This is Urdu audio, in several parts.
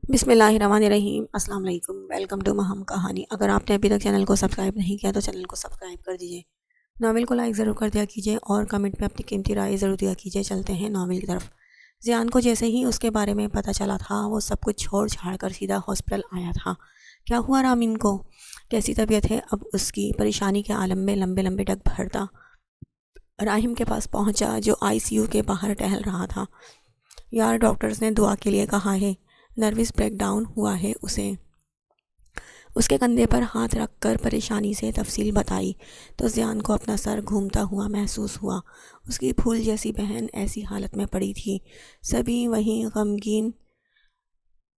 بسم اللہ الرحمن الرحیم۔ السلام علیکم، ویلکم ٹو مہم کہانی۔ اگر آپ نے ابھی تک چینل کو سبسکرائب نہیں کیا تو چینل کو سبسکرائب کر دیجئے، ناول کو لائک ضرور کر دیا کیجئے اور کمنٹ میں اپنی قیمتی رائے ضرور دیا کیجئے۔ چلتے ہیں ناول کی طرف۔ زیان کو جیسے ہی اس کے بارے میں پتہ چلا تھا وہ سب کچھ چھوڑ چھاڑ کر سیدھا ہاسپٹل آیا تھا۔ کیا ہوا رامین کو؟ کیسی طبیعت ہے اب اس کی؟ پریشانی کے عالم میں لمبے لمبے ڈگ بھرتا راہم کے پاس پہنچا جو آئی سی یو کے باہر ٹہل رہا تھا۔ یار ڈاکٹرز نے دعا کے لیے کہا ہے، نروس بریک ڈاؤن ہوا ہے اسے۔ اس کے کندھے پر ہاتھ رکھ کر پریشانی سے تفصیل بتائی تو زیان کو اپنا سر گھومتا ہوا محسوس ہوا۔ اس کی پھول جیسی بہن ایسی حالت میں پڑی تھی، سبھی وہیں غمگین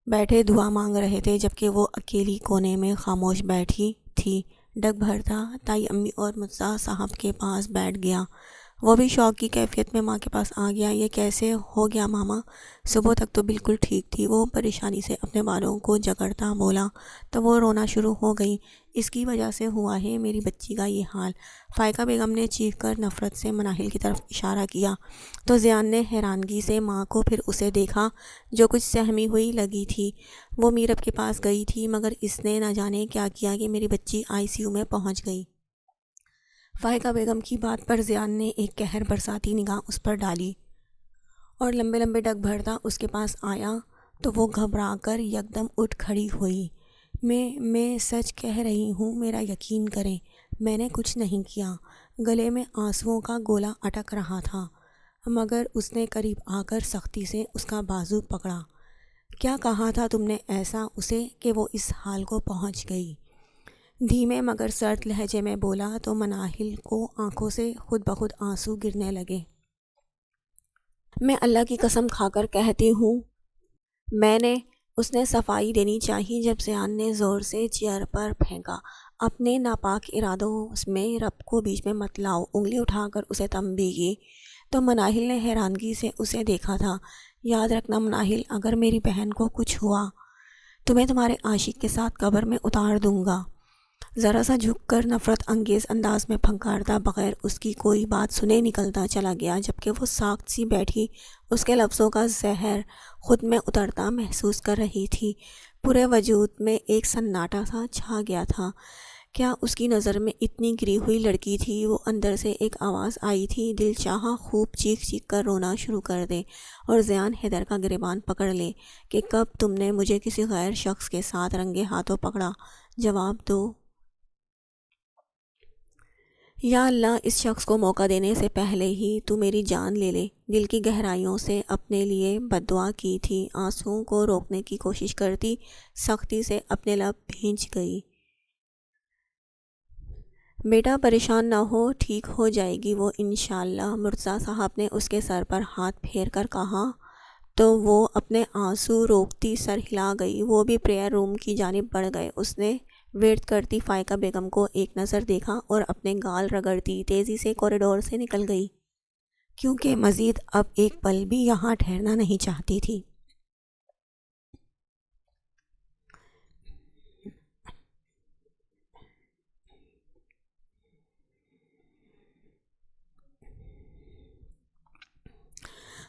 بیٹھے دعا مانگ رہے تھے جبکہ وہ اکیلی کونے میں خاموش بیٹھی تھی۔ ڈگ بھرتا تائی امی اور مرزا صاحب کے پاس بیٹھ گیا۔ وہ بھی شوق کی کیفیت میں ماں کے پاس آ گیا۔ یہ کیسے ہو گیا ماما؟ صبح تک تو بالکل ٹھیک تھی۔ وہ پریشانی سے اپنے بالوں کو جکڑتا بولا تو وہ رونا شروع ہو گئی۔ اس کی وجہ سے ہوا ہے میری بچی کا یہ حال۔ فائقہ بیگم نے چیخ کر نفرت سے مناہل کی طرف اشارہ کیا تو زیان نے حیرانگی سے ماں کو پھر اسے دیکھا جو کچھ سہمی ہوئی لگی تھی۔ وہ میرب کے پاس گئی تھی مگر اس نے نہ جانے کیا کیا کہ میری بچی آئی سی یو میں پہنچ گئی۔ فائقہ بیگم کی بات پر زیان نے ایک قہر برساتی نگاہ اس پر ڈالی اور لمبے لمبے ڈگ بھرتا اس کے پاس آیا تو وہ گھبرا کر یکدم اٹھ کھڑی ہوئی۔ میں سچ کہہ رہی ہوں، میرا یقین کریں، میں نے کچھ نہیں کیا۔ گلے میں آنسوؤں کا گولا اٹک رہا تھا مگر اس نے قریب آ کر سختی سے اس کا بازو پکڑا۔ کیا کہا تھا تم نے ایسا اسے کہ وہ اس حال کو پہنچ گئی؟ دھیمے مگر سرد لہجے میں بولا تو مناہل کو آنکھوں سے خود بخود آنسو گرنے لگے۔ میں اللہ کی قسم کھا کر کہتی ہوں اس نے صفائی دینی چاہی جب زیان نے زور سے چیئر پر پھینکا۔ اپنے ناپاک ارادوں میں رب کو بیچ میں مت لاؤ۔ انگلی اٹھا کر اسے تنبیہ کی تو مناہل نے حیرانگی سے اسے دیکھا تھا۔ یاد رکھنا مناہل، اگر میری بہن کو کچھ ہوا تمہیں تمہارے عاشق کے ساتھ قبر میں اتار دوں گا۔ ذرا سا جھک کر نفرت انگیز انداز میں پھنکارتا بغیر اس کی کوئی بات سنے نکلتا چلا گیا جبکہ وہ ساکت سی بیٹھی اس کے لفظوں کا زہر خود میں اترتا محسوس کر رہی تھی۔ پورے وجود میں ایک سناٹا سا چھا گیا تھا۔ کیا اس کی نظر میں اتنی گری ہوئی لڑکی تھی؟ وہ اندر سے ایک آواز آئی تھی، دل چاہا خوب چیخ چیخ کر رونا شروع کر دے اور زیان حیدر کا گریبان پکڑ لے کہ کب تم نے مجھے کسی غیر شخص کے ساتھ رنگے ہاتھوں پکڑا؟ جواب دو۔ یا اللہ، اس شخص کو موقع دینے سے پہلے ہی تو میری جان لے لے۔ دل کی گہرائیوں سے اپنے لیے بد دعا کی تھی۔ آنسوؤں کو روکنے کی کوشش کرتی سختی سے اپنے لب بھینچ گئی۔ بیٹا پریشان نہ ہو، ٹھیک ہو جائے گی وہ انشاءاللہ۔ مرزا صاحب نے اس کے سر پر ہاتھ پھیر کر کہا تو وہ اپنے آنسو روکتی سر ہلا گئی۔ وہ بھی پریئر روم کی جانب بڑھ گئے۔ اس نے ویٹ کرتی فائقہ بیگم کو ایک نظر دیکھا اور اپنے گال رگڑتی تیزی سے کوریڈور سے نکل گئی کیونکہ مزید اب ایک پل بھی یہاں ٹھہرنا نہیں چاہتی تھی۔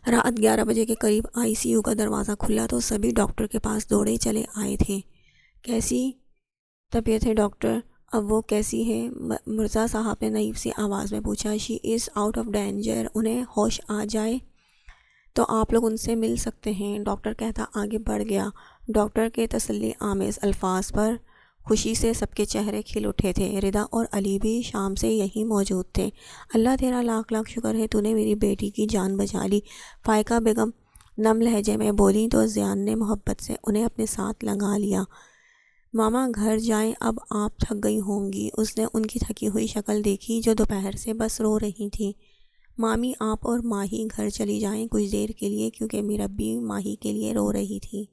رات 11 بجے کے قریب آئی سی یو کا دروازہ کھلا تو سبھی ڈاکٹر کے پاس دوڑے چلے آئے تھے۔ کیسی طبیعت ہے ڈاکٹر؟ اب وہ کیسی ہے؟ مرزا صاحب نے نئی سی آواز میں پوچھا۔ شی از آؤٹ آف ڈینجر، انہیں ہوش آ جائے تو آپ لوگ ان سے مل سکتے ہیں، ڈاکٹر کہتا آگے بڑھ گیا۔ ڈاکٹر کے تسلی آمیز الفاظ پر خوشی سے سب کے چہرے کھل اٹھے تھے۔ ردا اور علی بھی شام سے یہیں موجود تھے۔ اللہ تیرا لاکھ لاکھ شکر ہے، تو نے میری بیٹی کی جان بچا لی، فائقہ بیگم نم لہجے میں بولی تو زیان نے محبت سے انہیں اپنے ساتھ لگا لیا۔ ماما گھر جائیں، اب آپ تھک گئی ہوں گی۔ اس نے ان کی تھکی ہوئی شکل دیکھی جو دوپہر سے بس رو رہی تھی۔ مامی آپ اور ماہی گھر چلی جائیں کچھ دیر کے لیے، کیونکہ میرب بھی ماہی کے لیے رو رہی تھی۔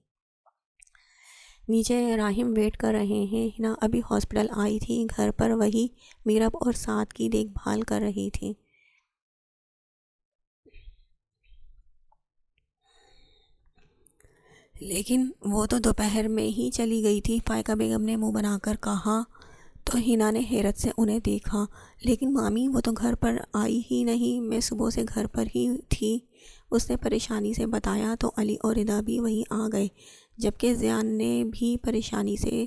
نیچے راہم ویٹ کر رہے ہیں، ہنا ابھی ہاسپٹل آئی تھی، گھر پر وہی میرب اور سعد کی دیکھ بھال کر رہی تھی۔ لیکن وہ تو دوپہر میں ہی چلی گئی تھی، فائقہ بیگم نے منہ بنا کر کہا تو ہنا نے حیرت سے انہیں دیکھا۔ لیکن مامی وہ تو گھر پر آئی ہی نہیں، میں صبح سے گھر پر ہی تھی، اس نے پریشانی سے بتایا تو علی اور ردا بھی وہیں آ گئے۔ جبکہ زیان نے بھی پریشانی سے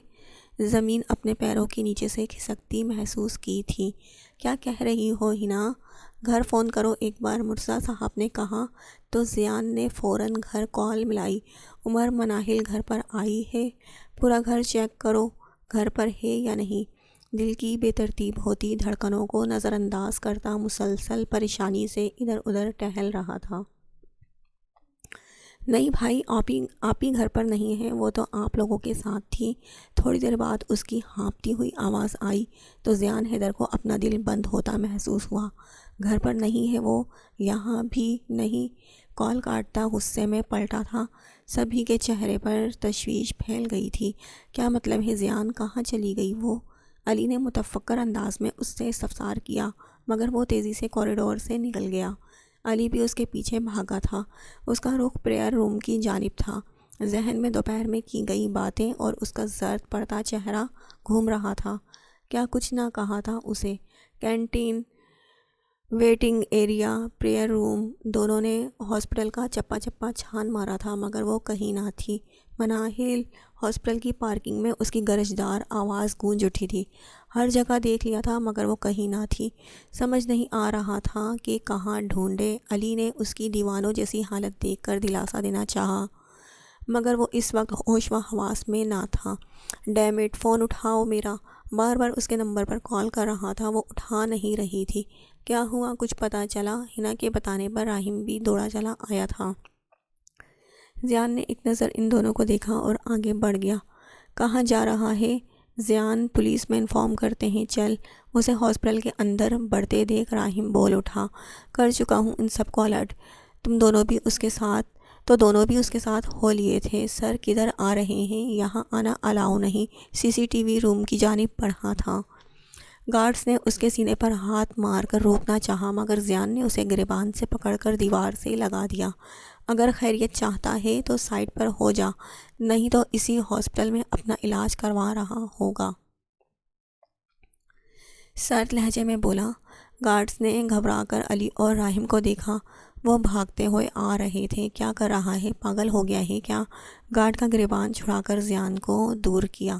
زمین اپنے پیروں کے نیچے سے کھسکتی محسوس کی تھی۔ کیا کہہ رہی ہو ہنا؟ گھر فون کرو ایک بار، مرزا صاحب نے کہا تو زیان نے فوراً گھر کال ملائی۔ عمر مناہل گھر پر آئی ہے؟ پورا گھر چیک کرو گھر پر ہے یا نہیں۔ دل کی بے ترتیب ہوتی دھڑکنوں کو نظر انداز کرتا مسلسل پریشانی سے ادھر ادھر ٹہل رہا تھا۔ نہیں بھائی، آپ ہی گھر پر نہیں ہیں، وہ تو آپ لوگوں کے ساتھ تھی۔ تھوڑی دیر بعد اس کی ہانپتی ہوئی آواز آئی تو زیان حیدر کو اپنا دل بند ہوتا محسوس ہوا۔ گھر پر نہیں ہے وہ، یہاں بھی نہیں۔ کال کاٹتا غصے میں پلٹا تھا۔ سبھی کے چہرے پر تشویش پھیل گئی تھی۔ کیا مطلب ہے زیان؟ کہاں چلی گئی وہ؟ علی نے متفکر انداز میں اس سے استفسار کیا، مگر وہ تیزی سے کوریڈور سے نکل گیا۔ علی بھی اس کے پیچھے بھاگا تھا۔ اس کا رخ پریئر روم کی جانب تھا۔ ذہن میں دوپہر میں کی گئی باتیں اور اس کا زرد پڑتا چہرہ گھوم رہا تھا۔ کیا کچھ نہ کہا تھا اسے؟ کینٹین، ویٹنگ ایریا، پریئر روم، دونوں نے ہاسپٹل کا چپا چپا چھان مارا تھا مگر وہ کہیں نہ تھی۔ مناہل ہاسپٹل کی پارکنگ میں اس کی گرجدار آواز گونج اٹھی تھی۔ ہر جگہ دیکھ لیا تھا مگر وہ کہیں نہ تھی۔ سمجھ نہیں آ رہا تھا کہ کہاں ڈھونڈے۔ علی نے اس کی دیوانوں جیسی حالت دیکھ کر دلاسا دینا چاہا مگر وہ اس وقت ہوش و حواس میں نہ تھا۔ ڈیم اٹ، فون اٹھاؤ میرا۔ بار بار اس کے نمبر پر کال کر رہا تھا، وہ اٹھا نہیں رہی تھی۔ کیا ہوا؟ کچھ پتہ چلا؟ ہنا کے بتانے پر راہم بھی دوڑا چلا آیا تھا۔ زیان نے ایک نظر ان دونوں کو دیکھا اور آگے بڑھ گیا۔ کہاں جا رہا ہے؟ زیان، پولیس میں انفارم کرتے ہیں، چل۔ اسے ہاسپٹل کے اندر بڑھتے دیکھ راہم بول اٹھا، کر چکا ہوں ان سب کو الرٹ۔ دونوں بھی اس کے ساتھ ہو لیے تھے۔ سر کدھر آ رہے ہیں؟ یہاں آنا الاؤ نہیں۔ سی سی ٹی وی روم کی جانب بڑھا تھا۔ گارڈز نے اس کے سینے پر ہاتھ مار کر روکنا چاہا مگر زیان نے اسے گریبان سے پکڑ کر دیوار سے لگا دیا۔ اگر خیریت چاہتا ہے تو سائٹ پر ہو جا، نہیں تو اسی ہاسپٹل میں اپنا علاج کروا رہا ہوگا، سرد لہجے میں بولا۔ گارڈز نے گھبرا کر علی اور راہم کو دیکھا۔ وہ بھاگتے ہوئے آ رہے تھے۔ کیا کر رہا ہے؟ پاگل ہو گیا ہے کیا؟ گارڈ کا گریبان چھڑا کر زیان کو دور کیا۔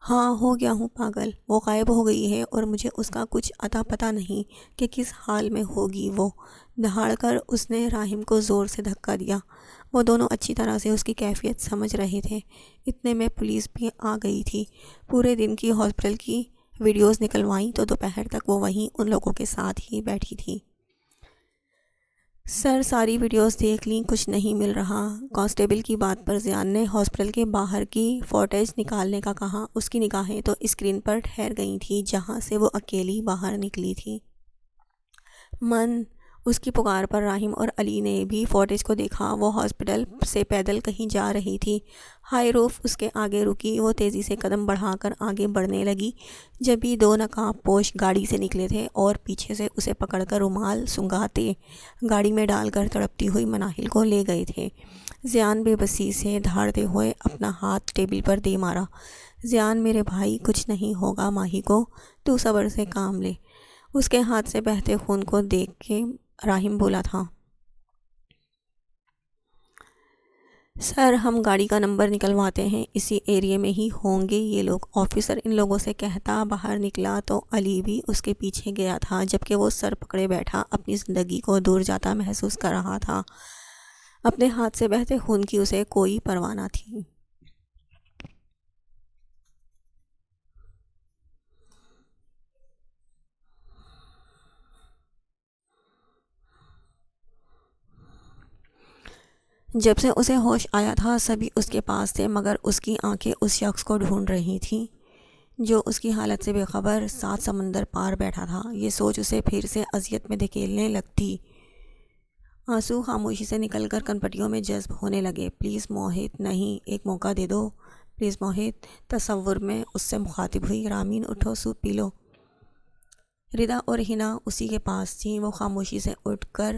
ہاں، ہو گیا ہوں پاگل۔ وہ غائب ہو گئی ہے اور مجھے اس کا کچھ اتا پتہ نہیں کہ کس حال میں ہوگی وہ۔ دہاڑ کر اس نے راہم کو زور سے دھکا دیا۔ وہ دونوں اچھی طرح سے اس کی کیفیت سمجھ رہے تھے۔ اتنے میں پولیس بھی آ گئی تھی۔ پورے دن کی ہاسپٹل کی ویڈیوز نکلوائیں تو دوپہر تک وہ وہیں ان لوگوں کے ساتھ ہی بیٹھی تھی۔ سر ساری ویڈیوز دیکھ لیں، کچھ نہیں مل رہا۔ کانسٹیبل کی بات پر زیان نے ہاسپٹل کے باہر کی فوٹیج نکالنے کا کہا۔ اس کی نگاہیں تو اسکرین پر ٹھہر گئی تھیں جہاں سے وہ اکیلی باہر نکلی تھی۔ اس کی پکار پر راہم اور علی نے بھی فوٹیج کو دیکھا۔ وہ ہاسپٹل سے پیدل کہیں جا رہی تھی۔ ہائی روف اس کے آگے رکی۔ وہ تیزی سے قدم بڑھا کر آگے بڑھنے لگی جبھی دو نقاب پوش گاڑی سے نکلے تھے اور پیچھے سے اسے پکڑ کر رومال سنگھاتے گاڑی میں ڈال کر تڑپتی ہوئی مناہل کو لے گئے تھے۔ زیان بے بسی سے دھاڑتے ہوئے اپنا ہاتھ ٹیبل پر دے مارا۔ زیان میرے بھائی، کچھ نہیں ہوگا ماہی کو، تو صبر سے کام لے۔ اس کے ہاتھ سے بہتے خون کو دیکھ کے راہم بولا تھا۔ سر ہم گاڑی کا نمبر نکلواتے ہیں، اسی ایریے میں ہی ہوں گے یہ لوگ، آفیسر ان لوگوں سے کہتا باہر نکلا تو علی بھی اس کے پیچھے گیا تھا جبکہ وہ سر پکڑے بیٹھا اپنی زندگی کو دور جاتا محسوس کر رہا تھا۔ اپنے ہاتھ سے بہتے خون کی اسے کوئی پرواہ نہ تھی۔ جب سے اسے ہوش آیا تھا سبھی اس کے پاس تھے مگر اس کی آنکھیں اس شخص کو ڈھونڈ رہی تھیں جو اس کی حالت سے بے خبر 7 سمندر پار بیٹھا تھا۔ یہ سوچ اسے پھر سے اذیت میں دھکیلنے لگتی۔ آنسو خاموشی سے نکل کر کنپٹیوں میں جذب ہونے لگے۔ پلیز موہت، نہیں، ایک موقع دے دو پلیز موہت۔ تصور میں اس سے مخاطب ہوئی، رامین اٹھو، سوپ پی لو۔ ردا اور ہنا اسی کے پاس تھیں۔ وہ خاموشی سے اٹھ کر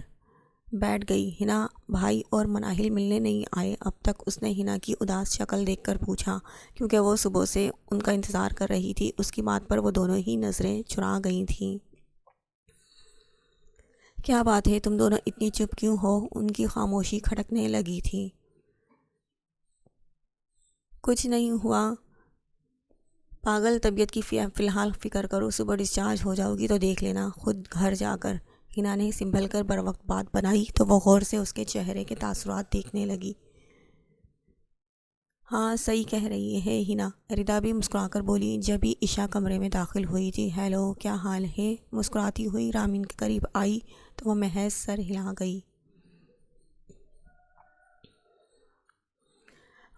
بیٹھ گئی۔ ہنا بھائی اور مناہل ملنے نہیں آئے اب تک؟ اس نے ہنا کی اداس شکل دیکھ کر پوچھا کیونکہ وہ صبح سے ان کا انتظار کر رہی تھی۔ اس کی بات پر وہ دونوں ہی نظریں چرا گئی تھیں۔ کیا بات ہے، تم دونوں اتنی چپ کیوں ہو؟ ان کی خاموشی کھٹکنے لگی تھی۔ کچھ نہیں ہوا پاگل طبیعت کی فی الحال فکر کرو، صبح ڈسچارج ہو جاؤ گی تو دیکھ لینا خود گھر جا کر۔ ہنا نے سنبھل کر بر وقت بات بنائی تو وہ غور سے اس کے چہرے کے تاثرات دیکھنے لگی۔ ہاں صحیح کہہ رہی ہے ہنا، ردا بھی مسکرا کر بولی جب ہی عشاء کمرے میں داخل ہوئی تھی۔ ہیلو کیا حال ہے؟ مسکراتی ہوئی رامین کے قریب آئی تو وہ محض سر ہلا گئی،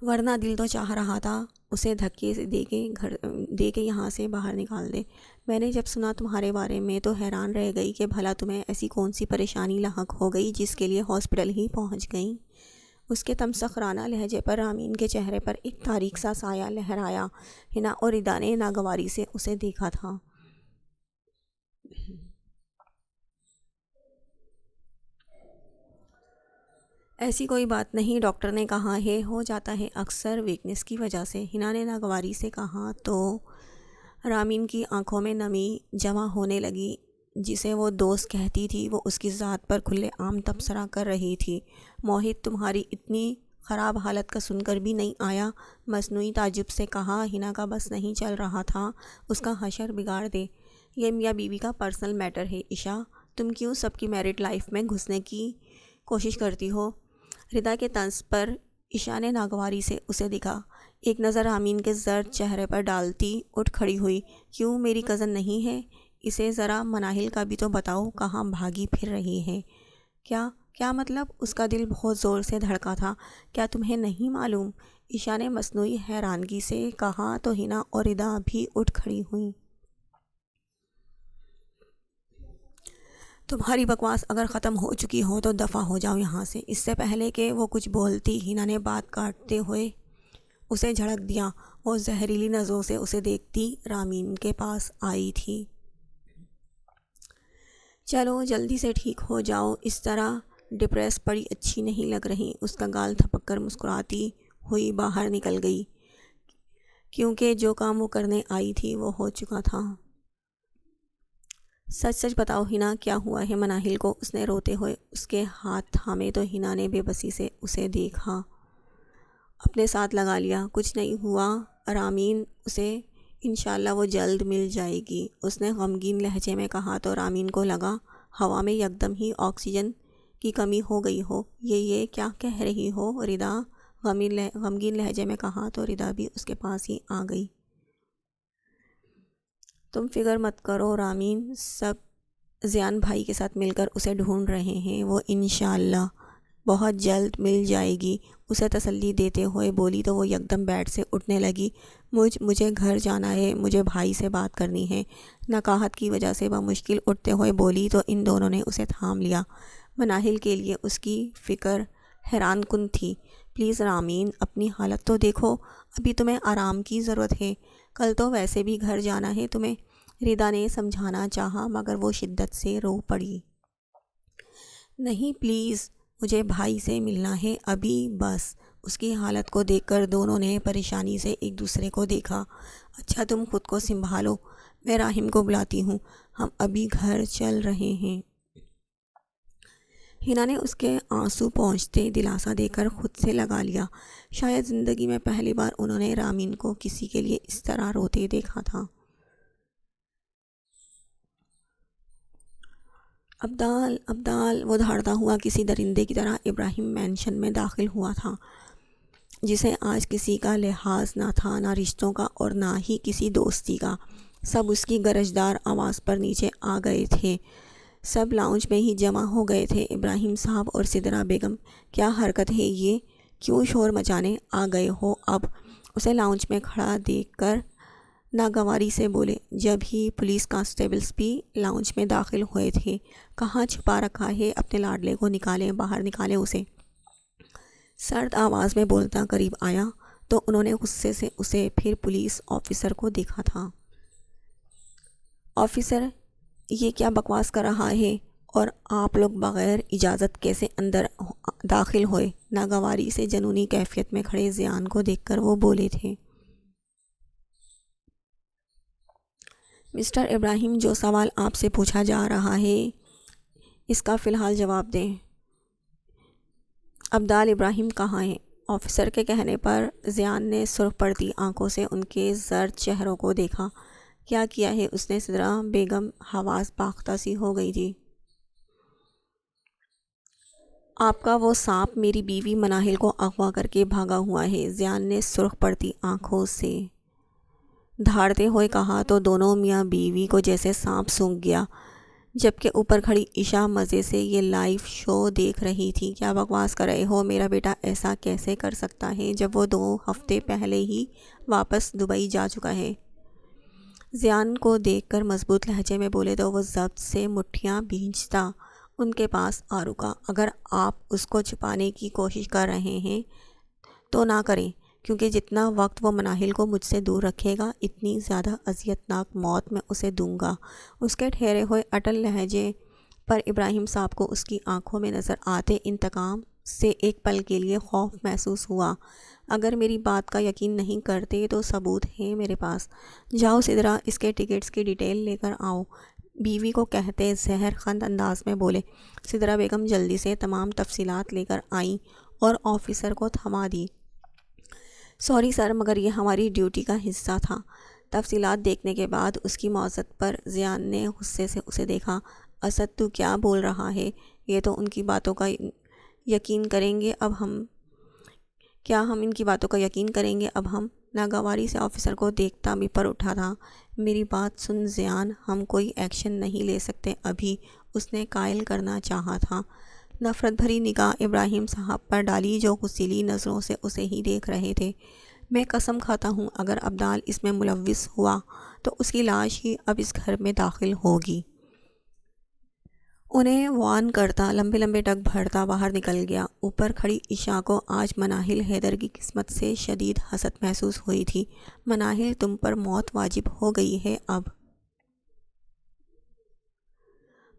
ورنہ دل تو چاہ رہا تھا اسے دھکے سے دے کے یہاں سے باہر نکال دے۔ میں نے جب سنا تمہارے بارے میں تو حیران رہ گئی کہ بھلا تمہیں ایسی کون سی پریشانی لاحق ہو گئی جس کے لیے ہاسپٹل ہی پہنچ گئیں۔ اس کے تمسخرانہ لہجے پر رامین کے چہرے پر ایک تاریک سا سایہ لہرایا۔ ہنا اور ردا نے ناگواری سے اسے دیکھا تھا۔ ایسی کوئی بات نہیں، ڈاکٹر نے کہا ہے ہو جاتا ہے اکثر ویکنس کی وجہ سے۔ ہنا نے ناگواری سے کہا تو رامین کی آنکھوں میں نمی جمع ہونے لگی۔ جسے وہ دوست کہتی تھی وہ اس کی ذات پر کھلے عام تبصرہ کر رہی تھی۔ موہت تمہاری اتنی خراب حالت کا سن کر بھی نہیں آیا؟ مصنوعی تعجب سے کہا۔ ہنا کا بس نہیں چل رہا تھا اس کا حشر بگاڑ دے۔ یہ میاں بیوی کا پرسنل میٹر ہے عشاء، تم کیوں سب کی میرڈ لائف میں گھسنے کی کوشش کرتی ہو؟ ردا کے طنز پر عشاء نے ناگواری سے اسے دکھا، ایک نظر رامین کے زرد چہرے پر ڈالتی اٹھ کھڑی ہوئی۔ کیوں میری کزن نہیں ہے؟ اسے ذرا مناہل کا بھی تو بتاؤ، کہاں بھاگی پھر رہی ہے؟ کیا مطلب؟ اس کا دل بہت زور سے دھڑکا تھا۔ کیا تمہیں نہیں معلوم؟ عشاء نے مصنوعی حیرانگی سے کہا تو ہنا اور ردا بھی اٹھ کھڑی ہوئیں۔ تمہاری بکواس اگر ختم ہو چکی ہو تو دفع ہو جاؤ یہاں سے۔ اس سے پہلے کہ وہ کچھ بولتی ہنا نے بات کاٹتے ہوئے اسے جھڑک دیا۔ وہ زہریلی نظروں سے اسے دیکھتی رامین کے پاس آئی تھی۔ چلو جلدی سے ٹھیک ہو جاؤ، اس طرح ڈپریس پڑی اچھی نہیں لگ رہی۔ اس کا گال تھپک کر مسکراتی ہوئی باہر نکل گئی، کیونکہ جو کام وہ کرنے آئی تھی وہ ہو چکا تھا۔ سچ سچ بتاؤ ہنا، کیا ہوا ہے مناہل کو؟ اس نے روتے ہوئے اس کے ہاتھ تھامے تو ہنا نے بے بسی سے اسے دیکھا، اپنے ساتھ لگا لیا۔ کچھ نہیں ہوا رامین، اسے انشاءاللہ وہ جلد مل جائے گی، اس نے غمگین لہجے میں کہا تو رامین کو لگا ہوا میں یکدم ہی آکسیجن کی کمی ہو گئی ہو۔ یہ کیا کہہ رہی ہو ردا؟ غمگین لہجے میں کہا تو ردا بھی اس کے پاس ہی آ گئی۔ تم فکر مت کرو رامین، سب زیان بھائی کے ساتھ مل کر اسے ڈھونڈ رہے ہیں، وہ انشاءاللہ بہت جلد مل جائے گی، اسے تسلی دیتے ہوئے بولی تو وہ یکدم بیڈ سے اٹھنے لگی۔ مجھے گھر جانا ہے، مجھے بھائی سے بات کرنی ہے، نقاہت کی وجہ سے بمشکل اٹھتے ہوئے بولی تو ان دونوں نے اسے تھام لیا۔ مناہل کے لیے اس کی فکر حیران کن تھی۔ پلیز رامین، اپنی حالت تو دیکھو، ابھی تمہیں آرام کی ضرورت ہے، کل تو ویسے بھی گھر جانا ہے تمہیں۔ ردا نے سمجھانا چاہا مگر وہ شدت سے رو پڑی۔ نہیں پلیز، مجھے بھائی سے ملنا ہے ابھی بس۔ اس کی حالت کو دیکھ کر دونوں نے پریشانی سے ایک دوسرے کو دیکھا۔ اچھا تم خود کو سنبھالو، میں راہم کو بلاتی ہوں، ہم ابھی گھر چل رہے ہیں۔ ہنا نے اس کے آنسو پہنچتے دلاسا دے کر خود سے لگا لیا۔ شاید زندگی میں پہلی بار انہوں نے رامین کو کسی کے لیے اس طرح روتے دیکھا تھا۔ ابدال وہ دھاڑتا ہوا کسی درندے کی طرح ابراہیم مینشن میں داخل ہوا تھا، جسے آج کسی کا لحاظ نہ تھا، نہ رشتوں کا اور نہ ہی کسی دوستی کا۔ سب اس کی گرجدار آواز پر نیچے آ گئے تھے، سب لاؤنج میں ہی جمع ہو گئے تھے۔ ابراہیم صاحب اور سدرا بیگم، کیا حرکت ہے یہ؟ کیوں شور مچانے آ گئے ہو اب؟ اسے لاؤنج میں کھڑا دیکھ کر ناگواری سے بولے، جب ہی پولیس کانسٹیبلز بھی لاؤنج میں داخل ہوئے تھے۔ کہاں چھپا رکھا ہے اپنے لاڈلے کو؟ نکالیں باہر، نکالیں اسے۔ سرد آواز میں بولتا قریب آیا تو انہوں نے غصے سے اسے پھر پولیس آفیسر کو دیکھا تھا۔ آفیسر یہ کیا بکواس کر رہا ہے؟ اور آپ لوگ بغیر اجازت کیسے اندر داخل ہوئے؟ ناگواری سے جنونی کیفیت میں کھڑے زیان کو دیکھ کر وہ بولے تھے۔ مسٹر ابراہیم، جو سوال آپ سے پوچھا جا رہا ہے اس کا فی الحال جواب دیں۔ ابدال ابراہیم کہاں ہیں؟ آفیسر کے کہنے پر زیان نے سرخ پڑتی آنکھوں سے ان کے زرد چہروں کو دیکھا۔ کیا کیا ہے اس نے؟ سدرا بیگم حواس باختہ سی ہو گئی تھی۔ آپ کا وہ سانپ میری بیوی مناہل کو اغوا کر کے بھاگا ہوا ہے، زیان نے سرخ پڑتی آنکھوں سے دھاڑتے ہوئے کہا تو دونوں میاں بیوی کو جیسے سانپ سونگھ گیا، جبکہ اوپر کھڑی عشا مزے سے یہ لائیو شو دیکھ رہی تھی۔ کیا بکواس کر رہے ہو؟ میرا بیٹا ایسا کیسے کر سکتا ہے جب وہ 2 ہفتے پہلے ہی واپس دبئی جا چکا ہے؟ زیان کو دیکھ کر مضبوط لہجے میں بولے تو وہ ضبط سے مٹھیاں بھینچتا ان کے پاس آ رکا۔ اگر آپ اس کو چھپانے کی کوشش کر رہے ہیں تو نہ کریں، کیونکہ جتنا وقت وہ مناہل کو مجھ سے دور رکھے گا اتنی زیادہ اذیتناک موت میں اسے دوں گا۔ اس کے ٹھہرے ہوئے اٹل لہجے پر ابراہیم صاحب کو اس کی آنکھوں میں نظر آتے انتقام سے ایک پل کے لیے خوف محسوس ہوا۔ اگر میری بات کا یقین نہیں کرتے تو ثبوت ہے میرے پاس۔ جاؤ سدرا، اس کے ٹکٹس کی ڈیٹیل لے کر آؤ، بیوی کو کہتے زہر خند انداز میں بولے۔ سدرا بیگم جلدی سے تمام تفصیلات لے کر آئیں اور آفیسر کو تھما دی۔ سوری سر، مگر یہ ہماری ڈیوٹی کا حصہ تھا۔ تفصیلات دیکھنے کے بعد اس کی معذرت پر زیان نے غصے سے اسے دیکھا۔ اسد، تو کیا بول رہا ہے؟ یہ تو ان کی باتوں کا یقین کریں گے اب ہم؟ کیا ہم ان کی باتوں کا یقین کریں گے اب ہم؟ ناگواری سے آفیسر کو دیکھتا بھی پر اٹھا تھا۔ میری بات سن زیان، ہم کوئی ایکشن نہیں لے سکتے ابھی، اس نے قائل کرنا چاہا تھا۔ نفرت بھری نگاہ ابراہیم صاحب پر ڈالی جو غصیلی نظروں سے اسے ہی دیکھ رہے تھے۔ میں قسم کھاتا ہوں اگر ابدال اس میں ملوث ہوا تو اس کی لاش ہی اب اس گھر میں داخل ہوگی۔ انہیں وارن کرتا لمبے لمبے ڈگ بھرتا باہر نکل گیا۔ اوپر کھڑی عشا کو آج مناہل حیدر کی قسمت سے شدید حسد محسوس ہوئی تھی۔ مناہل، تم پر موت واجب ہو گئی ہے اب۔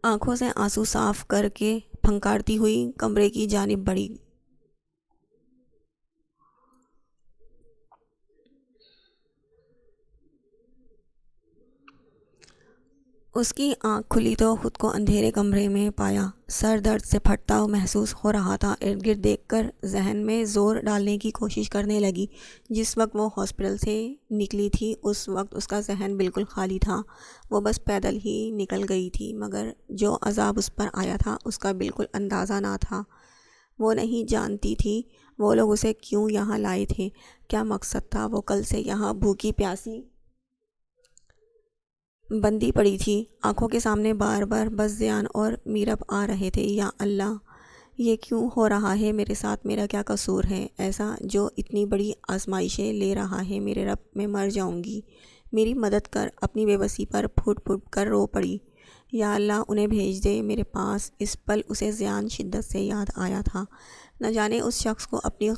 آنکھوں سے آنسو صاف کر کے پھنکارتی ہوئی کمرے کی جانب بڑھی۔ اس کی آنکھ کھلی تو خود کو اندھیرے کمرے میں پایا۔ سر درد سے پھٹتا محسوس ہو رہا تھا۔ ارد گرد دیکھ کر ذہن میں زور ڈالنے کی کوشش کرنے لگی۔ جس وقت وہ ہاسپٹل سے نکلی تھی اس وقت اس کا ذہن بالکل خالی تھا۔ وہ بس پیدل ہی نکل گئی تھی، مگر جو عذاب اس پر آیا تھا اس کا بالکل اندازہ نہ تھا۔ وہ نہیں جانتی تھی وہ لوگ اسے کیوں یہاں لائے تھے، کیا مقصد تھا۔ وہ کل سے یہاں بھوکی پیاسی بندی پڑی تھی۔ آنکھوں کے سامنے بار بار بس زیان اور میرب آ رہے تھے۔ یا اللہ، یہ کیوں ہو رہا ہے میرے ساتھ؟ میرا کیا قصور ہے ایسا جو اتنی بڑی آزمائشیں لے رہا ہے؟ میرے رب، میں مر جاؤں گی، میری مدد کر۔ اپنی بے بسی پر پھٹ پھٹ کر رو پڑی۔ یا اللہ، انہیں بھیج دے میرے پاس۔ اس پل اسے زیان شدت سے یاد آیا تھا۔ نہ جانے اس شخص کو اپنی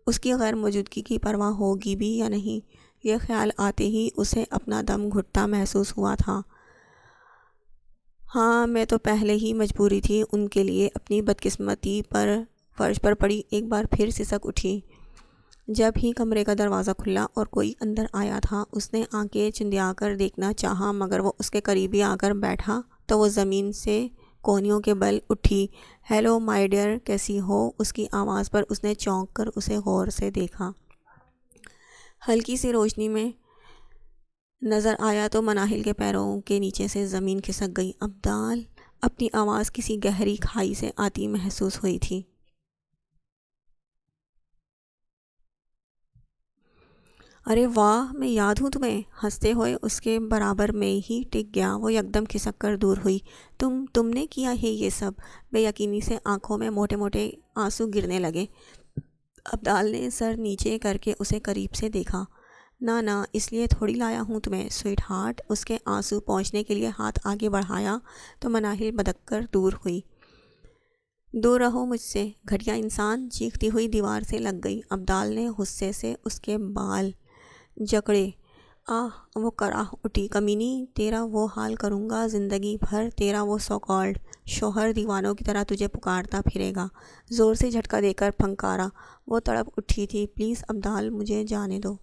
اس کی غیر موجودگی کی پرواہ ہوگی بھی یا نہیں۔ یہ خیال آتے ہی اسے اپنا دم گھٹتا محسوس ہوا تھا۔ ہاں، میں تو پہلے ہی مجبوری تھی ان کے لیے۔ اپنی بدقسمتی پر فرش پر پڑی ایک بار پھر سسک اٹھی۔ جب ہی کمرے کا دروازہ کھلا اور کوئی اندر آیا تھا اس نے آنکھیں چندیا کر دیکھنا چاہا، مگر وہ اس کے قریبی آ کر بیٹھا تو وہ زمین سے کونیوں کے بل اٹھی۔ ہیلو مائی ڈیئر، کیسی ہو؟ اس کی آواز پر اس نے چونک کر اسے غور سے دیکھا۔ ہلکی سی روشنی میں نظر آیا تو مناہل کے پیروں کے نیچے سے زمین کھسک گئی۔ ابدال، اپنی آواز کسی گہری کھائی سے آتی محسوس ہوئی تھی۔ ارے واہ، میں یاد ہوں تمہیں؟ ہنستے ہوئے اس کے برابر میں ہی ٹک گیا۔ وہ یکدم کھسک کر دور ہوئی۔ تم نے کیا ہے یہ سب؟ بے یقینی سے آنکھوں میں موٹے موٹے آنسو گرنے لگے۔ ابدال نے سر نیچے کر کے اسے قریب سے دیکھا۔ نہ اس لیے تھوڑی لایا ہوں تمہیں سویٹ ہارٹ۔ اس کے آنسو پہنچنے کے لیے ہاتھ آگے بڑھایا تو مناہل بدک کر دور ہوئی۔ دور رہو مجھ سے، گھٹیا انسان، چیختی ہوئی دیوار سے لگ گئی۔ ابدال نے غصے سے اس کے بال جکڑے۔ وہ کراہ اٹھی۔ کمینی، تیرا وہ حال کروں گا زندگی بھر۔ تیرا وہ سو کالڈ شوہر دیوانوں کی طرح تجھے پکارتا پھرے گا۔ زور سے جھٹکا دے کر پھنکارا۔ وہ تڑپ اٹھی تھی۔ پلیز ابدال، مجھے جانے دو۔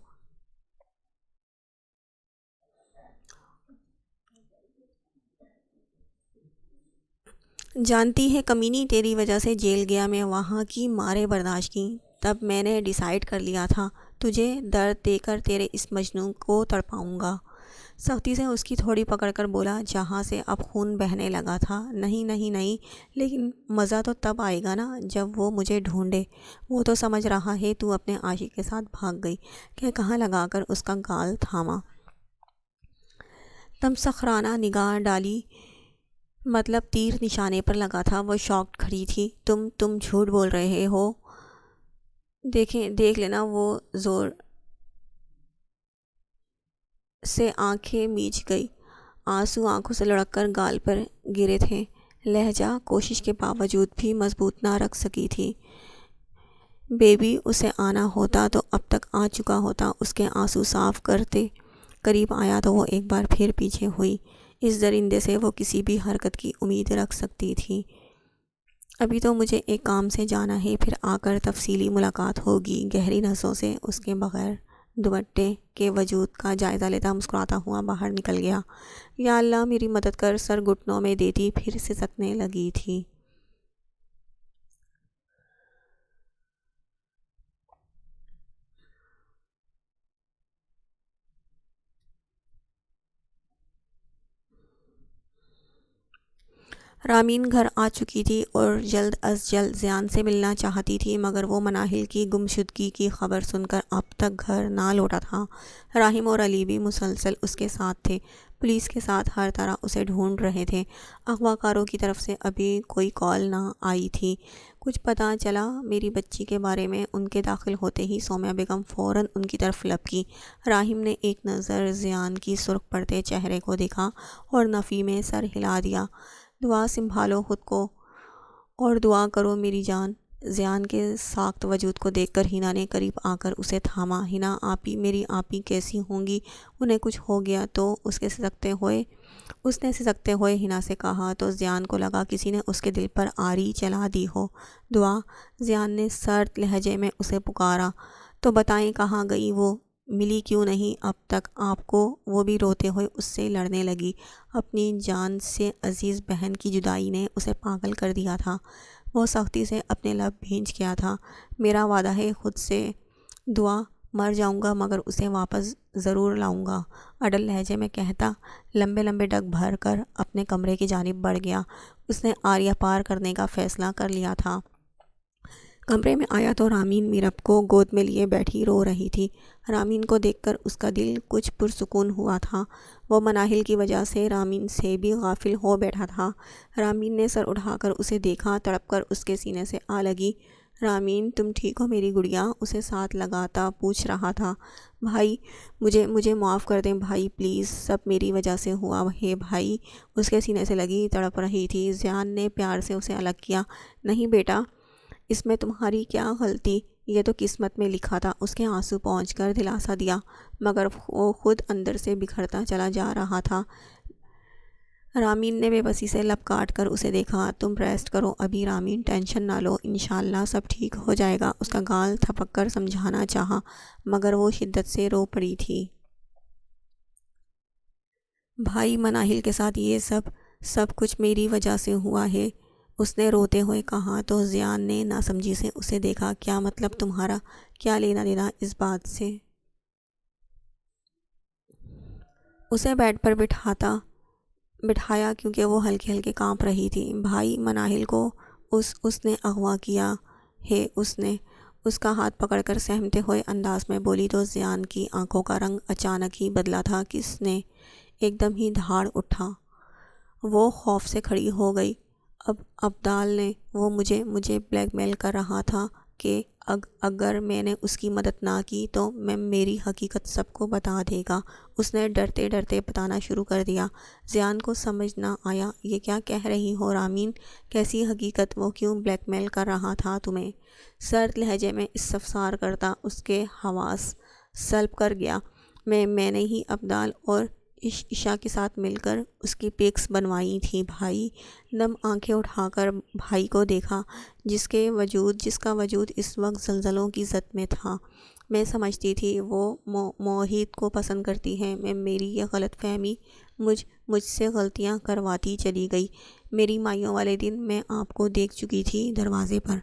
جانتی ہے کمینی، تیری وجہ سے جیل گیا میں، وہاں کی مارے برداشت کی۔ تب میں نے ڈیسائیڈ کر لیا تھا تجھے درد دے کر تیرے اس مجنون کو تڑپاؤں گا۔ سختی سے اس کی تھوڑی پکڑ کر بولا جہاں سے اب خون بہنے لگا تھا۔ نہیں نہیں نہیں، لیکن مزہ تو تب آئے گا نا جب وہ مجھے ڈھونڈے۔ وہ تو سمجھ رہا ہے تو اپنے عاشق کے ساتھ بھاگ گئی کہ کہاں لگا کر اس کا گال تھاما۔ تمسخرانہ نگاہ ڈالی، مطلب تیر نشانے پر لگا تھا۔ وہ شاکڈ کھڑی تھی۔ تم جھوٹ بول رہے ہو، دیکھ لینا۔ وہ زور سے آنکھیں میچ گئی، آنسو آنکھوں سے لڑک کر گال پر گرے تھے۔ لہجہ کوشش کے باوجود بھی مضبوط نہ رکھ سکی تھی۔ بیبی، اسے آنا ہوتا تو اب تک آ چکا ہوتا۔ اس کے آنسو صاف کرتے قریب آیا تو وہ ایک بار پھر پیچھے ہوئی۔ اس درندے سے وہ کسی بھی حرکت کی امید رکھ سکتی تھی۔ ابھی تو مجھے ایک کام سے جانا ہے، پھر آ کر تفصیلی ملاقات ہوگی۔ گہری نسوں سے اس کے بغیر دوپٹے کے وجود کا جائزہ لیتا مسکراتا ہوا باہر نکل گیا۔ یا اللہ میری مدد کر، سر گھٹنوں میں دیتی پھر سسکنے لگی تھی۔ رامین گھر آ چکی تھی اور جلد از جلد زیان سے ملنا چاہتی تھی، مگر وہ مناہل کی گمشدگی کی خبر سن کر اب تک گھر نہ لوٹا تھا۔ راہم اور علی بھی مسلسل اس کے ساتھ تھے، پولیس کے ساتھ ہر طرح اسے ڈھونڈ رہے تھے۔ اغوا کاروں کی طرف سے ابھی کوئی کال نہ آئی تھی۔ کچھ پتہ چلا میری بچی کے بارے میں؟ ان کے داخل ہوتے ہی سومیا بیگم فوراً ان کی طرف لپکی۔ راہم نے ایک نظر زیان کی سرخ پڑتے چہرے کو دیکھا اور نفی میں سر ہلا دیا۔ دعا سنبھالو خود کو اور دعا کرو میری جان۔ زیان کے ساکت وجود کو دیکھ کر ہینا نے قریب آ کر اسے تھاما۔ ہینا آپی، میری آپی کیسی ہوں گی؟ انہیں کچھ ہو گیا تو؟ اس نے سسکتے ہوئے ہینا سے کہا تو زیان کو لگا کسی نے اس کے دل پر آری چلا دی ہو۔ دعا، زیان نے سرد لہجے میں اسے پکارا۔ تو بتائیں کہاں گئی وہ؟ ملی کیوں نہیں اب تک آپ کو؟ وہ بھی روتے ہوئے اس سے لڑنے لگی۔ اپنی جان سے عزیز بہن کی جدائی نے اسے پاگل کر دیا تھا۔ وہ سختی سے اپنے لب بھینچ گیا تھا۔ میرا وعدہ ہے خود سے دعا، مر جاؤں گا مگر اسے واپس ضرور لاؤں گا، اڈل لہجے میں کہتا لمبے لمبے ڈگ بھر کر اپنے کمرے کی جانب بڑھ گیا۔ اس نے آریہ پار کرنے کا فیصلہ کر لیا تھا۔ کمرے میں آیا تو رامین میرب کو گود میں لیے بیٹھی رو رہی تھی۔ رامین کو دیکھ کر اس کا دل کچھ پرسکون ہوا تھا۔ وہ مناہل کی وجہ سے رامین سے بھی غافل ہو بیٹھا تھا۔ رامین نے سر اٹھا کر اسے دیکھا، تڑپ کر اس کے سینے سے آ لگی۔ رامین، تم ٹھیک ہو میری گڑیا؟ اسے ساتھ لگاتا پوچھ رہا تھا۔ بھائی، مجھے معاف کر دیں بھائی پلیز، سب میری وجہ سے ہوا ہے بھائی۔ اس کے سینے سے لگی، تڑپ رہی تھی۔ زیان نے پیار سے اسے الگ کیا۔ نہیں بیٹا، اس میں تمہاری کیا غلطی، یہ تو قسمت میں لکھا تھا۔ اس کے آنسو پہنچ کر دلاسا دیا، مگر وہ خود اندر سے بکھرتا چلا جا رہا تھا۔ رامین نے بے بسی سے لب کاٹ کر اسے دیکھا۔ تم ریسٹ کرو ابھی رامین، ٹینشن نہ لو، انشاءاللہ سب ٹھیک ہو جائے گا۔ اس کا گال تھپک کر سمجھانا چاہا، مگر وہ شدت سے رو پڑی تھی۔ بھائی، مناہل کے ساتھ یہ سب کچھ میری وجہ سے ہوا ہے، اس نے روتے ہوئے کہا تو زیان نے ناسمجھی سے اسے دیکھا۔ کیا مطلب تمہارا؟ کیا لینا دینا اس بات سے؟ اسے بیڈ پر بٹھایا کیونکہ وہ ہلکے ہلکے کانپ رہی تھی۔ بھائی، مناہل کو اس نے اغوا کیا ہے، اس کا ہاتھ پکڑ کر سہمتے ہوئے انداز میں بولی تو زیان کی آنکھوں کا رنگ اچانک ہی بدلا تھا۔ کس نے؟ ایک دم ہی دھاڑ اٹھا۔ وہ خوف سے کھڑی ہو گئی۔ ابدال نے۔ وہ مجھے بلیک میل کر رہا تھا کہ اگر میں نے اس کی مدد نہ کی تو میں میری حقیقت سب کو بتا دے گا۔ اس نے ڈرتے ڈرتے بتانا شروع کر دیا۔ زیان کو سمجھ نہ آیا، یہ کیا کہہ رہی ہو رامین؟ کیسی حقیقت؟ وہ کیوں بلیک میل کر رہا تھا تمہیں؟ سرد لہجے میں استفسار کرتا اس کے حواس سلب کر گیا۔ میں نے ہی ابدال، اور عشاء کے ساتھ مل کر اس کی پکس بنوائی تھی۔ بھائی نم آنکھیں اٹھا کر بھائی کو دیکھا، جس کا وجود اس وقت زلزلوں کی زد میں تھا۔ میں سمجھتی تھی وہ موہت کو پسند کرتی ہے۔ میری یہ غلط فہمی مجھ سے غلطیاں کرواتی چلی گئی۔ میری مائیوں والے دن میں آپ کو دیکھ چکی تھی دروازے پر،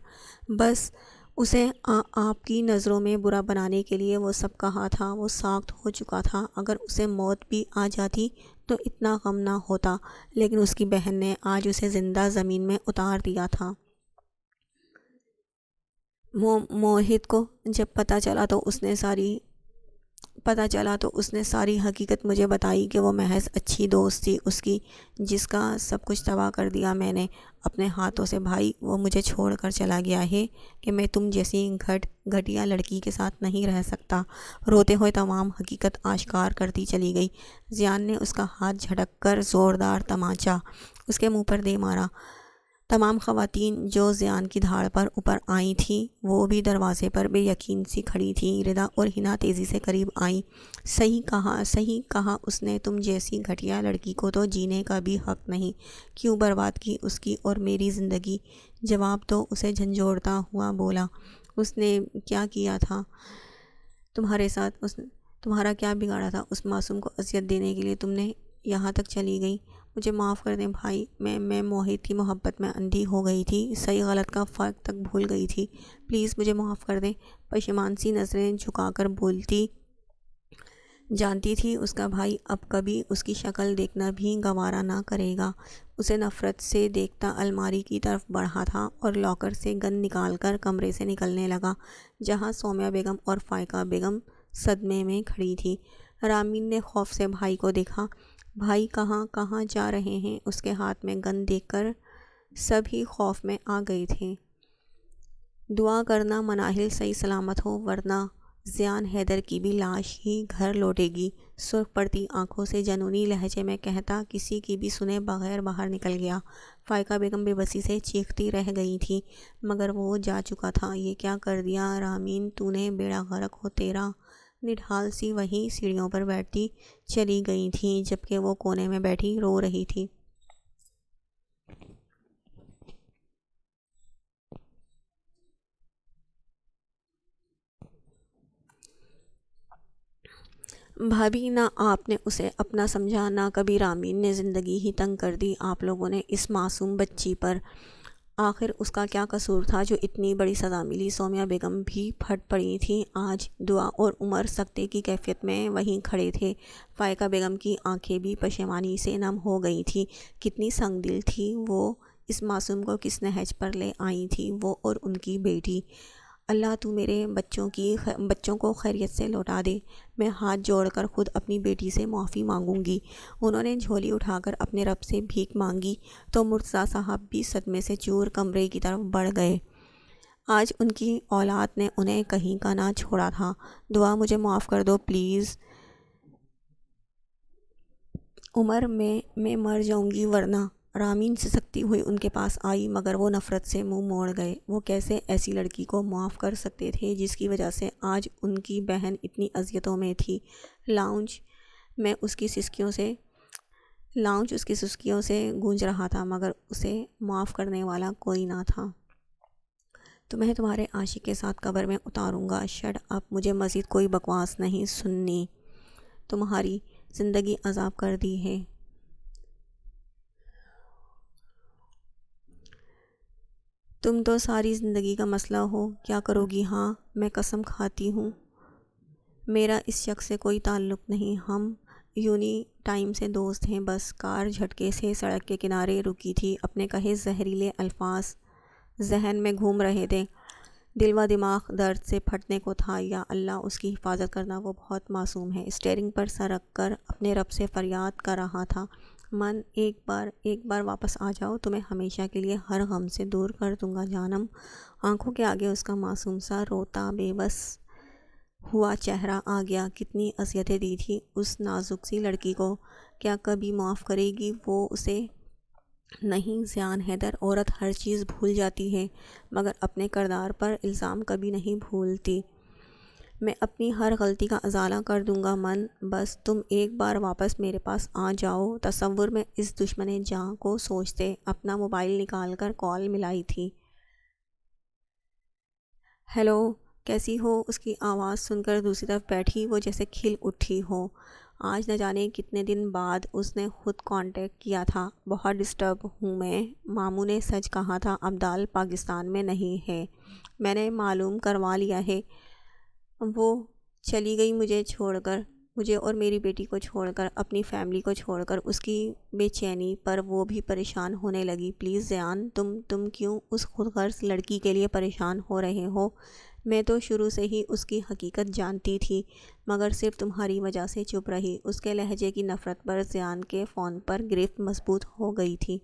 بس اسے آپ کی نظروں میں برا بنانے کے لیے وہ سب کہا تھا۔ وہ ساخت ہو چکا تھا، اگر اسے موت بھی آ جاتی تو اتنا غم نہ ہوتا، لیکن اس کی بہن نے آج اسے زندہ زمین میں اتار دیا تھا۔ موہت کو جب پتہ چلا تو اس نے ساری حقیقت مجھے بتائی کہ وہ محض اچھی دوست تھی اس کی، جس کا سب کچھ تباہ کر دیا میں نے اپنے ہاتھوں سے۔ بھائی وہ مجھے چھوڑ کر چلا گیا ہے کہ میں تم جیسی گھٹیا لڑکی کے ساتھ نہیں رہ سکتا۔ روتے ہوئے تمام حقیقت آشکار کرتی چلی گئی۔ زیان نے اس کا ہاتھ جھٹک کر زوردار تمانچہ اس کے منہ پر دے مارا۔ تمام خواتین جو زیان کی دھاڑ پر اوپر آئی تھیں وہ بھی دروازے پر بے یقین سی کھڑی تھیں۔ ردا اور ہنا تیزی سے قریب آئیں۔ صحیح کہا اس نے، تم جیسی گھٹیا لڑکی کو تو جینے کا بھی حق نہیں، کیوں برباد کی اس کی اور میری زندگی؟ جواب تو اسے جھنجھوڑتا ہوا بولا، اس نے کیا کیا تھا تمہارے ساتھ؟ تمہارا کیا بگاڑا تھا؟ اس معصوم کو اذیت دینے کے لیے تم نے یہاں تک چلی گئی؟ مجھے معاف کر دیں بھائی، میں موہت کی محبت میں اندھی ہو گئی تھی، صحیح غلط کا فرق تک بھول گئی تھی، پلیز مجھے معاف کر دیں۔ پشیمان سی نظریں جھکا کر بولتی، جانتی تھی اس کا بھائی اب کبھی اس کی شکل دیکھنا بھی گوارا نہ کرے گا۔ اسے نفرت سے دیکھتا الماری کی طرف بڑھا تھا اور لاکر سے گن نکال کر کمرے سے نکلنے لگا، جہاں سومیہ بیگم اور فائقہ بیگم صدمے میں کھڑی تھی۔ رامین نے خوف سے بھائی کو دیکھا۔ بھائی کہاں جا رہے ہیں؟ اس کے ہاتھ میں گن دیکھ کر سب ہی خوف میں آ گئے تھے۔ دعا کرنا مناہل صحیح سلامت ہو، ورنہ زیان حیدر کی بھی لاش ہی گھر لوٹے گی۔ سرخ پڑتی آنکھوں سے جنونی لہجے میں کہتا کسی کی بھی سنے بغیر باہر نکل گیا۔ فائقہ بیگم بے بسی سے چیختی رہ گئی تھی، مگر وہ جا چکا تھا۔ یہ کیا کر دیا رامین تو نے، بیڑا غرق ہو تیرا۔ نڈھال سی وہیں سیڑھیوں پر بیٹھتی چلی گئی تھیں، جبکہ وہ کونے میں بیٹھی رو رہی تھی۔ بھابھی نہ آپ نے اسے اپنا سمجھا، نہ کبھی رامین نے زندگی ہی تنگ کر دی آپ لوگوں نے اس معصوم بچی پر۔ آخر اس کا کیا قصور تھا جو اتنی بڑی سزا ملی؟ سومیہ بیگم بھی پھٹ پڑی تھیں۔ آج دعا اور عمر سکتے کی کیفیت میں وہیں کھڑے تھے۔ فائقہ بیگم کی آنکھیں بھی پشیمانی سے نم ہو گئی تھیں۔ کتنی سنگ دل تھی وہ، اس معصوم کو کس نہج پر لے آئی تھی وہ اور ان کی بیٹی۔ اللہ تو میرے بچوں کو خیریت سے لوٹا دے، میں ہاتھ جوڑ کر خود اپنی بیٹی سے معافی مانگوں گی۔ انہوں نے جھولی اٹھا کر اپنے رب سے بھیک مانگی تو مرتضیٰ صاحب بھی صدمے سے چور کمرے کی طرف بڑھ گئے۔ آج ان کی اولاد نے انہیں کہیں کا نہ چھوڑا تھا۔ دعا مجھے معاف کر دو پلیز عمر، میں مر جاؤں گی ورنہ۔ رامین سسکتی ہوئی ان کے پاس آئی، مگر وہ نفرت سے منہ موڑ گئے۔ وہ کیسے ایسی لڑکی کو معاف کر سکتے تھے جس کی وجہ سے آج ان کی بہن اتنی اذیتوں میں تھی؟ لاؤنج اس کی سسکیوں سے گونج رہا تھا، مگر اسے معاف کرنے والا کوئی نہ تھا۔ تمہیں تمہارے عاشق کے ساتھ قبر میں اتاروں گا۔ شٹ اپ، مجھے مزید کوئی بکواس نہیں سننی۔ تمہاری زندگی عذاب کر دی ہے۔ تم تو ساری زندگی کا مسئلہ ہو، کیا کرو گی؟ ہاں میں قسم کھاتی ہوں میرا اس شخص سے کوئی تعلق نہیں، ہم یونی ٹائم سے دوست ہیں بس۔ کار جھٹکے سے سڑک کے کنارے رکی تھی، اپنے کہے زہریلے الفاظ ذہن میں گھوم رہے تھے۔ دل و دماغ درد سے پھٹنے کو تھا۔ یا اللہ اس کی حفاظت کرنا، وہ بہت معصوم ہے۔ اسٹیئرنگ پر سر رکھ کر اپنے رب سے فریاد کر رہا تھا، من ایک بار واپس آ جاؤ، تمہیں ہمیشہ کے لیے ہر غم سے دور کر دوں گا جانم۔ آنکھوں کے آگے اس کا معصوم سا روتا بے بس ہوا چہرہ آ گیا۔ کتنی اذیتیں دی تھی اس نازک سی لڑکی کو، کیا کبھی معاف کرے گی وہ اسے؟ نہیں زیان حیدر، عورت ہر چیز بھول جاتی ہے مگر اپنے کردار پر الزام کبھی نہیں بھولتی۔ میں اپنی ہر غلطی کا ازالہ کر دوں گا من، بس تم ایک بار واپس میرے پاس آ جاؤ۔ تصور میں اس دشمن جاں کو سوچتے اپنا موبائل نکال کر کال ملائی تھی۔ ہیلو، کیسی ہو؟ اس کی آواز سن کر دوسری طرف بیٹھی وہ جیسے کھل اٹھی ہو۔ آج نہ جانے کتنے دن بعد اس نے خود کانٹیکٹ کیا تھا۔ بہت ڈسٹرب ہوں میں، ماموں نے سچ کہا تھا ابدال پاکستان میں نہیں ہے، میں نے معلوم کروا لیا ہے۔ وہ چلی گئی مجھے چھوڑ کر، مجھے اور میری بیٹی کو چھوڑ کر، اپنی فیملی کو چھوڑ کر۔ اس کی بے چینی پر وہ بھی پریشان ہونے لگی۔ پلیز زیان، تم کیوں اس خود غرض لڑکی کے لیے پریشان ہو رہے ہو؟ میں تو شروع سے ہی اس کی حقیقت جانتی تھی، مگر صرف تمہاری وجہ سے چپ رہی۔ اس کے لہجے کی نفرت پر زیان کے فون پر گرفت مضبوط ہو گئی تھی۔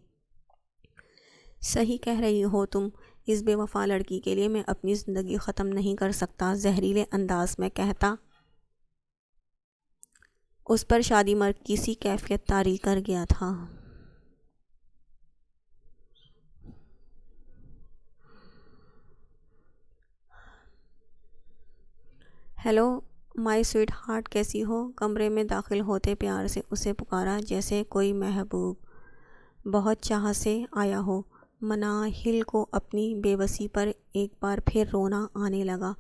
صحیح کہہ رہی ہو تم، اس بے وفا لڑکی کے لیے میں اپنی زندگی ختم نہیں کر سکتا، زہریلے انداز میں کہتا اس پر شادی مرگ کی سی کیفیت طاری کر گیا تھا۔ ہیلو مائی سویٹ ہارٹ، کیسی ہو؟ کمرے میں داخل ہوتے پیار سے اسے پکارا جیسے کوئی محبوب بہت چاہ سے آیا ہو۔ مناہل کو اپنی بے بسی پر ایک بار پھر رونا آنے لگا۔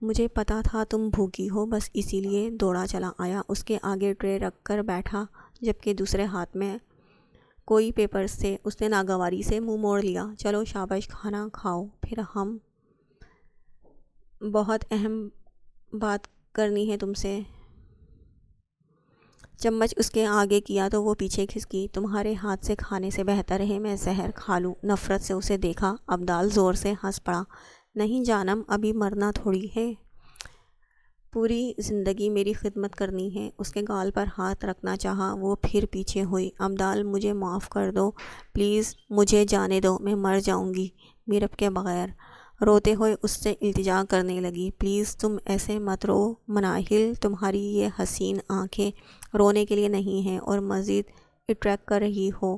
مجھے پتا تھا تم بھوکی ہو، بس اسی لیے دوڑا چلا آیا۔ اس کے آگے ٹرے رکھ کر بیٹھا جبکہ دوسرے ہاتھ میں کوئی پیپرز تھے۔ اس نے ناگواری سے منہ موڑ لیا۔ چلو شاباش، کھانا کھاؤ، پھر ہم بہت اہم بات کرنی ہے تم سے۔ چمچ اس کے آگے کیا تو وہ پیچھے کھسکی۔ تمہارے ہاتھ سے کھانے سے بہتر ہے میں زہر کھا لوں۔ نفرت سے اسے دیکھا۔ ابدال زور سے ہنس پڑا۔ نہیں جانم، ابھی مرنا تھوڑی ہے، پوری زندگی میری خدمت کرنی ہے۔ اس کے گال پر ہاتھ رکھنا چاہا، وہ پھر پیچھے ہوئی۔ ابدال، مجھے معاف کر دو پلیز، مجھے جانے دو، میں مر جاؤں گی میرب کے بغیر۔ روتے ہوئے اس سے التجا کرنے لگی۔ پلیز تم ایسے مت رو مناہل، تمہاری یہ حسین آنکھیں رونے کے لیے نہیں ہیں اور مزید اٹریکٹ کر رہی ہو۔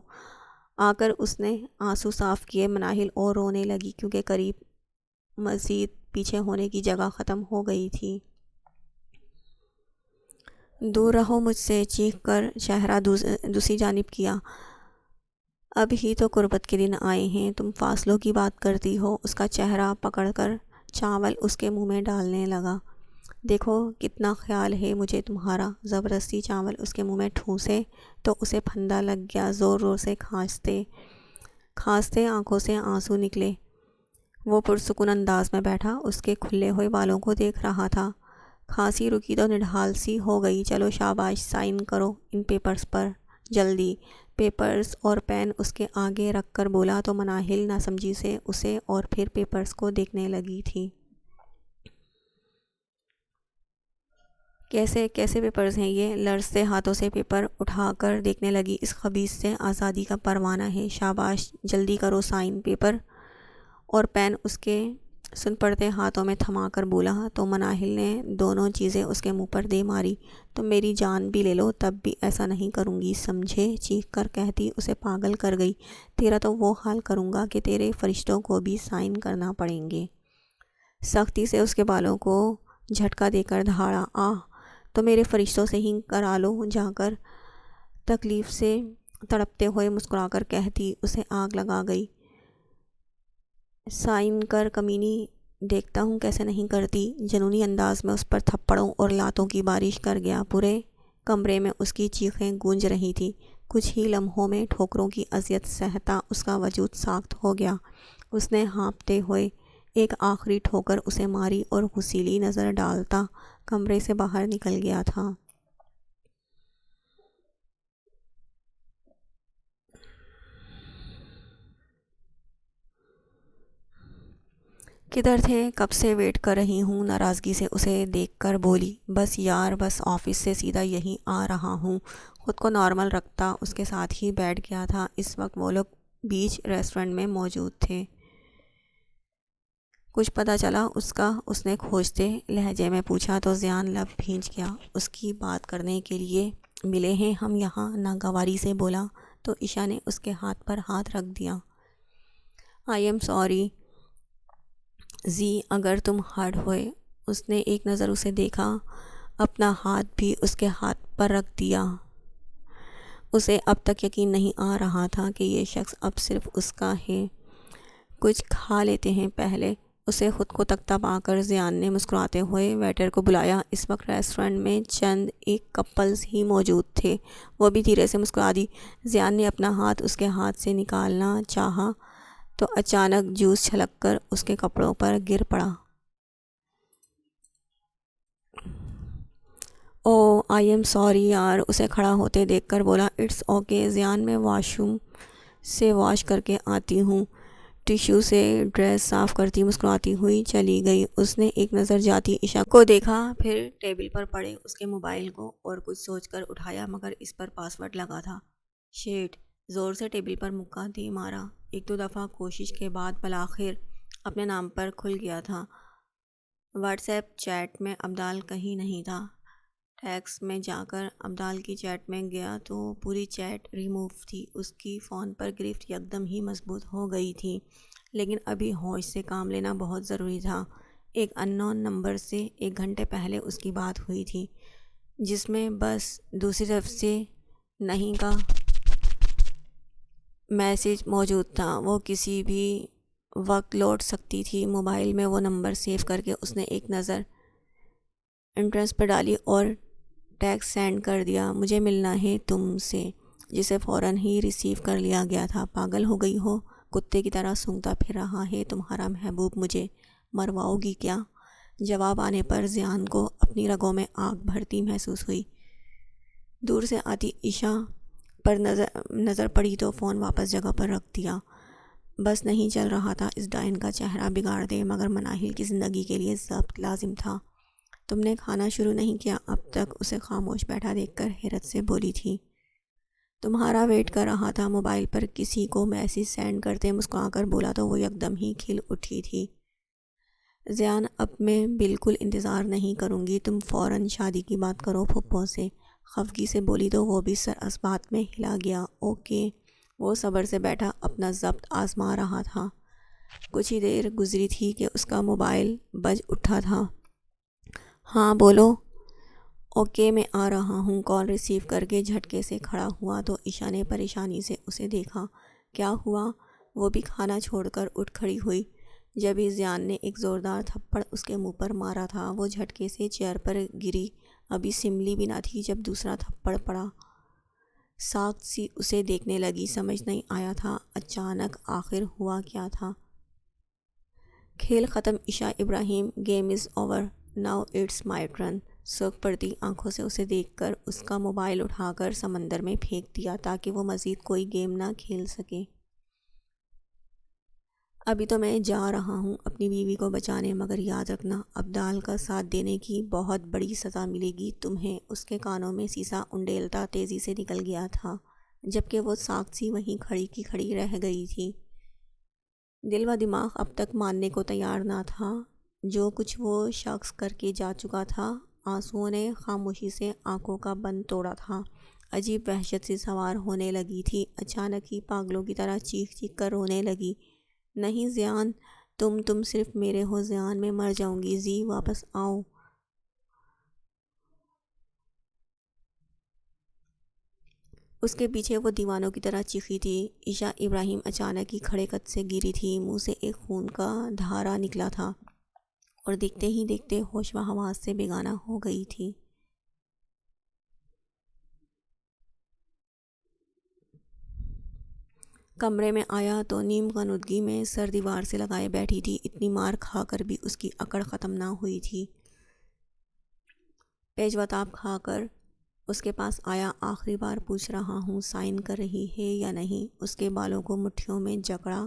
آ کر اس نے آنسو صاف کیے۔ مناہل اور رونے لگی کیونکہ قریب مزید پیچھے ہونے کی جگہ ختم ہو گئی تھی۔ دور رہو مجھ سے، چیخ کر چہرہ دوسری جانب کیا۔ اب ہی تو قربت کے دن آئے ہیں، تم فاصلوں کی بات کرتی ہو۔ اس کا چہرہ پکڑ کر چاول اس کے منہ میں ڈالنے لگا۔ دیکھو کتنا خیال ہے مجھے تمہارا۔ زبردستی چاول اس کے منہ میں ٹھونسے تو اسے پھندا لگ گیا۔ زور زور سے کھانستے آنکھوں سے آنسو نکلے۔ وہ پرسکون انداز میں بیٹھا اس کے کھلے ہوئے بالوں کو دیکھ رہا تھا۔ کھانسی رکی تو نڈھال سی ہو گئی۔ چلو شاباش، سائن کرو ان پیپرز پر جلدی۔ پیپرز اور پین اس کے آگے رکھ کر بولا تو مناہل ناسمجھی سے اسے اور پھر پیپرز کو دیکھنے لگی تھی۔ کیسے پیپرز ہیں یہ؟ لرزتے ہاتھوں سے پیپر اٹھا کر دیکھنے لگی۔ اس خبیث سے آزادی کا پروانہ ہے۔ شاباش، جلدی کرو سائن۔ پیپر اور پین اس کے سن پڑتے ہاتھوں میں تھما کر بولا تو مناہل نے دونوں چیزیں اس کے منہ پر دے ماری۔ تم میری جان بھی لے لو تب بھی ایسا نہیں کروں گی، سمجھے؟ چیخ کر کہتی اسے پاگل کر گئی۔ تیرا تو وہ حال کروں گا کہ تیرے فرشتوں کو بھی سائن کرنا پڑیں گے۔ سختی سے اس کے بالوں کو جھٹکا دے کر دھاڑا۔ آہ، تو میرے فرشتوں سے ہی کرا لو جا کر، تکلیف سے تڑپتے ہوئے مسکرا کر کہتی اسے آگ لگا گئی۔ سائن کر کمینی، دیکھتا ہوں کیسے نہیں کرتی۔ جنونی انداز میں اس پر تھپڑوں اور لاتوں کی بارش کر گیا۔ پورے کمرے میں اس کی چیخیں گونج رہی تھی۔ کچھ ہی لمحوں میں ٹھوکروں کی اذیت سہتا اس کا وجود ساخت ہو گیا۔ اس نے ہانپتے ہوئے ایک آخری ٹھوکر اسے ماری اور غصیلی نظر ڈالتا کمرے سے باہر نکل گیا تھا۔ کدھر تھے؟ کب سے ویٹ کر رہی ہوں، ناراضگی سے اسے دیکھ کر بولی۔ بس یار، بس آفس سے سیدھا یہیں آ رہا ہوں۔ خود کو نارمل رکھتا اس کے ساتھ ہی بیٹھ گیا تھا۔ اس وقت وہ لوگ بیچ ریسٹورنٹ میں موجود تھے۔ کچھ پتہ چلا اس کا؟ اس نے کھوجتے لہجے میں پوچھا تو زیان لب بھینچ گیا۔ اس کی بات کرنے کے لیے ملے ہیں ہم یہاں، ناگواری سے بولا تو عشا نے اس کے ہاتھ پر ہاتھ رکھ دیا۔ آئی ایم سوری زی، اگر تم ہرٹ ہوئے۔ اس نے ایک نظر اسے دیکھا، اپنا ہاتھ بھی اس کے ہاتھ پر رکھ دیا۔ اسے اب تک یقین نہیں آ رہا تھا کہ یہ شخص اب صرف اس کا ہے۔ کچھ کھا لیتے ہیں پہلے، اسے خود کو تکتا پا کر ضیاء نے مسکراتے ہوئے ویٹر کو بلایا۔ اس وقت ریسٹورنٹ میں چند ایک کپلز ہی موجود تھے، وہ بھی دھیرے سے مسکرا دی۔ ضیاء نے اپنا ہاتھ اس کے ہاتھ سے نکالنا چاہا تو اچانک جوس چھلک کر اس کے کپڑوں پر گر پڑا۔ او آئی ایم سوری یار، اسے کھڑا ہوتے دیکھ کر بولا۔ اٹس اوکے ضیاء، میں واش روم سے واش کر کے آتی ہوں۔ ٹیشو سے ڈریس صاف کرتی مسکراتی ہوئی چلی گئی۔ اس نے ایک نظر جاتی عشا کو دیکھا، پھر ٹیبل پر پڑے اس کے موبائل کو اور کچھ سوچ کر اٹھایا، مگر اس پر پاس ورڈ لگا تھا۔ شیٹ، زور سے ٹیبل پر مکہ دے مارا۔ ایک دو دفعہ کوشش کے بعد بالآخر اپنے نام پر کھل گیا تھا۔ واٹس ایپ چیٹ میں ابدال کہیں نہیں تھا۔ ٹیکسٹ میں جا کر ابدال کی چیٹ میں گیا تو پوری چیٹ ریموو تھی۔ اس کی فون پر گرفت یکدم ہی مضبوط ہو گئی تھی، لیکن ابھی ہوش سے کام لینا بہت ضروری تھا۔ ایک ان نون نمبر سے 1 گھنٹے پہلے اس کی بات ہوئی تھی، جس میں بس دوسری طرف سے نہیں کا میسج موجود تھا۔ وہ کسی بھی وقت لوٹ سکتی تھی۔ موبائل میں وہ نمبر سیو کر کے اس نے ایک نظر انٹرنس پر ڈالی اور ٹیکسٹ سینڈ کر دیا، مجھے ملنا ہے تم سے، جسے فوراً ہی ریسیو کر لیا گیا تھا۔ پاگل ہو گئی ہو، کتے کی طرح سونگھتا پھر رہا ہے تمہارا محبوب، مجھے مرواؤ گی کیا؟ جواب آنے پر ضیاء کو اپنی رگوں میں آگ بھرتی محسوس ہوئی۔ دور سے آتی عشا پر نظر پڑی تو فون واپس جگہ پر رکھ دیا۔ بس نہیں چل رہا تھا اس ڈائن کا چہرہ بگاڑ دے، مگر مناہل کی زندگی کے لیے ضبط لازم تھا۔ تم نے کھانا شروع نہیں کیا اب تک؟ اسے خاموش بیٹھا دیکھ کر حیرت سے بولی تھی۔ تمہارا ویٹ کر رہا تھا۔ موبائل پر کسی کو میسج سینڈ کرتے مسکرا کر بولا تو وہ یکدم ہی کھل اٹھی تھی۔ ضیاء، اب میں بالکل انتظار نہیں کروں گی، تم فوراً شادی کی بات کرو پھپھو سے، خفگی سے بولی تو وہ بھی سر اس بات میں ہلا گیا۔ اوکے، وہ صبر سے بیٹھا اپنا ضبط آزما رہا تھا۔ کچھ ہی دیر گزری تھی کہ اس کا موبائل بج اٹھا تھا۔ ہاں بولو۔ اوکے میں آ رہا ہوں۔ کال ریسیو کر کے جھٹکے سے کھڑا ہوا تو عشا نے پریشانی سے اسے دیکھا۔ کیا ہوا؟ وہ بھی کھانا چھوڑ کر اٹھ کھڑی ہوئی۔ جبھی ضیاء نے ایک زوردار تھپڑ اس کے منہ پر مارا تھا، وہ جھٹکے سے چیئر پر گری۔ ابھی سنبھلی بھی نہ تھی جب دوسرا تھپڑ پڑا۔ ساکت سی اسے دیکھنے لگی، سمجھ نہیں آیا تھا اچانک آخر ہوا کیا تھا۔ کھیل ختم Isha Ibrahim, game is over, now it's my turn. سرخ پڑتی آنکھوں سے اسے دیکھ کر اس کا موبائل اٹھا کر سمندر میں پھینک دیا تاکہ وہ مزید کوئی گیم نہ کھیل سکے۔ ابھی تو میں جا رہا ہوں اپنی بیوی کو بچانے، مگر یاد رکھنا ابدال کا ساتھ دینے کی بہت بڑی سزا ملے گی تمہیں۔ اس کے کانوں میں سیسا انڈیلتا تیزی سے نکل گیا تھا، جبکہ وہ ساکت سی وہیں کھڑی کی کھڑی رہ گئی تھی۔ دل و دماغ اب تک ماننے کو تیار نہ تھا جو کچھ وہ شخص کر کے جا چکا تھا۔ آنسوؤں نے خاموشی سے آنکھوں کا بند توڑا تھا۔ عجیب وحشت سی سوار ہونے لگی تھی۔ اچانک ہی پاگلوں کی طرح چیخ چیخ کر رونے لگی۔ نہیں ضیاء، تم صرف میرے ہو ضیاء، میں مر جاؤں گی، زی واپس آؤ۔ اس کے پیچھے وہ دیوانوں کی طرح چیخی تھی۔ عشا ابراہیم اچانک ہی کھڑے قد سے گری تھی، منہ سے ایک خون کا دھارا نکلا تھا اور دیکھتے ہی دیکھتے ہوش و حواس سے بیگانہ ہو گئی تھی۔ کمرے میں آیا تو نیم غنودگی میں سر دیوار سے لگائے بیٹھی تھی۔ اتنی مار کھا کر بھی اس کی اکڑ ختم نہ ہوئی تھی۔ پیج و تاب کھا کر اس کے پاس آیا۔ آخری بار پوچھ رہا ہوں، سائن کر رہی ہے یا نہیں؟ اس کے بالوں کو مٹھیوں میں جکڑا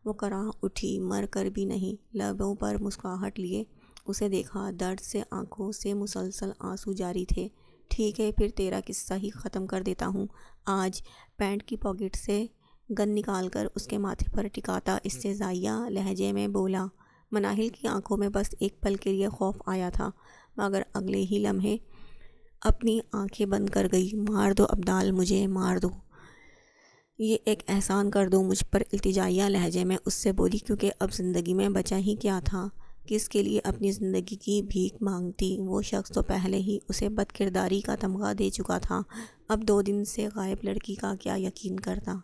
وہ کراہ اٹھی، مر کر بھی نہیں۔ لبوں پر مسکراہٹ لیے اسے دیکھا، درد سے آنکھوں سے مسلسل آنسو جاری تھے۔ ٹھیک ہے، پھر تیرا قصہ ہی ختم کر دیتا ہوں آج۔ پینٹ کی پاکٹ سے گن نکال کر اس کے ماتھے پر ٹکاتا استہزائیہ لہجے میں بولا۔ مناہل کی آنکھوں میں بس ایک پل کے لیے خوف آیا تھا، مگر اگلے ہی لمحے اپنی آنکھیں بند کر گئی۔ مار دو ابدال، مجھے مار دو، یہ ایک احسان کر دو مجھ پر، التجائیہ لہجے میں اس سے بولی، کیونکہ اب زندگی میں بچا ہی کیا تھا۔ کس کے لیے اپنی زندگی کی بھیک مانگتی؟ وہ شخص تو پہلے ہی اسے بد کرداری کا تمغہ دے چکا تھا، اب 2 دن سے غائب لڑکی کا کیا یقین کرتا؟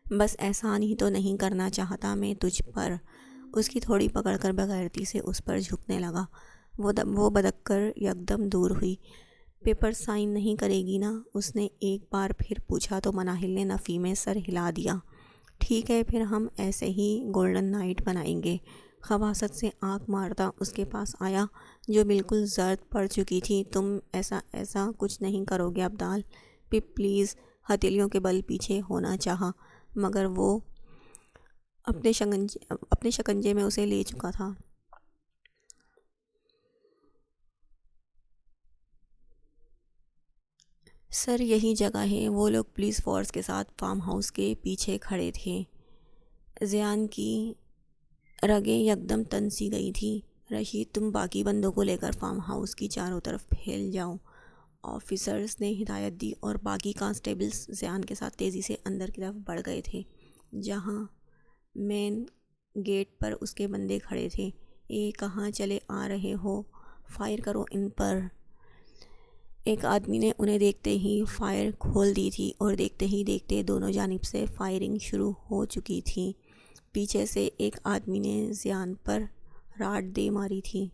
بس احسان ہی تو نہیں کرنا چاہتا میں تجھ پر؟ اس کی تھوڑی پکڑ کر بغیرتی سے اس پر جھکنے لگا۔ وہ بدک کر یکدم دور ہوئی۔ پیپر سائن نہیں کرے گی نا؟ اس نے ایک بار پھر پوچھا تو مناہل نے نفی میں سر ہلا دیا۔ ٹھیک ہے، پھر ہم ایسے ہی گولڈن نائٹ بنائیں گے۔ خباثت سے آنکھ مارتا اس کے پاس آیا جو بالکل زرد پڑ چکی تھی۔ تم ایسا کچھ نہیں کرو گے ابدال؟ پپ پلیز۔ ہتھیلیوں کے بل پیچھے ہونا چاہا مگر وہ اپنے شکنجے میں اسے لے چکا تھا۔ سر یہی جگہ ہے۔ وہ لوگ پولیس فورس کے ساتھ فارم ہاؤس کے پیچھے کھڑے تھے۔ زیان کی رگیں یکدم تن سی گئی تھی۔ رشید، تم باقی بندوں کو لے کر فارم ہاؤس کی چاروں طرف پھیل جاؤ، آفیسرز نے ہدایت دی اور باقی کانسٹیبلز زیان کے ساتھ تیزی سے اندر کی طرف بڑھ گئے تھے جہاں مین گیٹ پر اس کے بندے کھڑے تھے۔ کہاں چلے آ رہے ہو؟ فائر کرو ان پر۔ ایک آدمی نے انہیں دیکھتے ہی فائر کھول دی تھی اور دیکھتے ہی دیکھتے دونوں جانب سے فائرنگ شروع ہو چکی تھی۔ پیچھے سے ایک آدمی نے زیان پر راڈ دے ماری تھی۔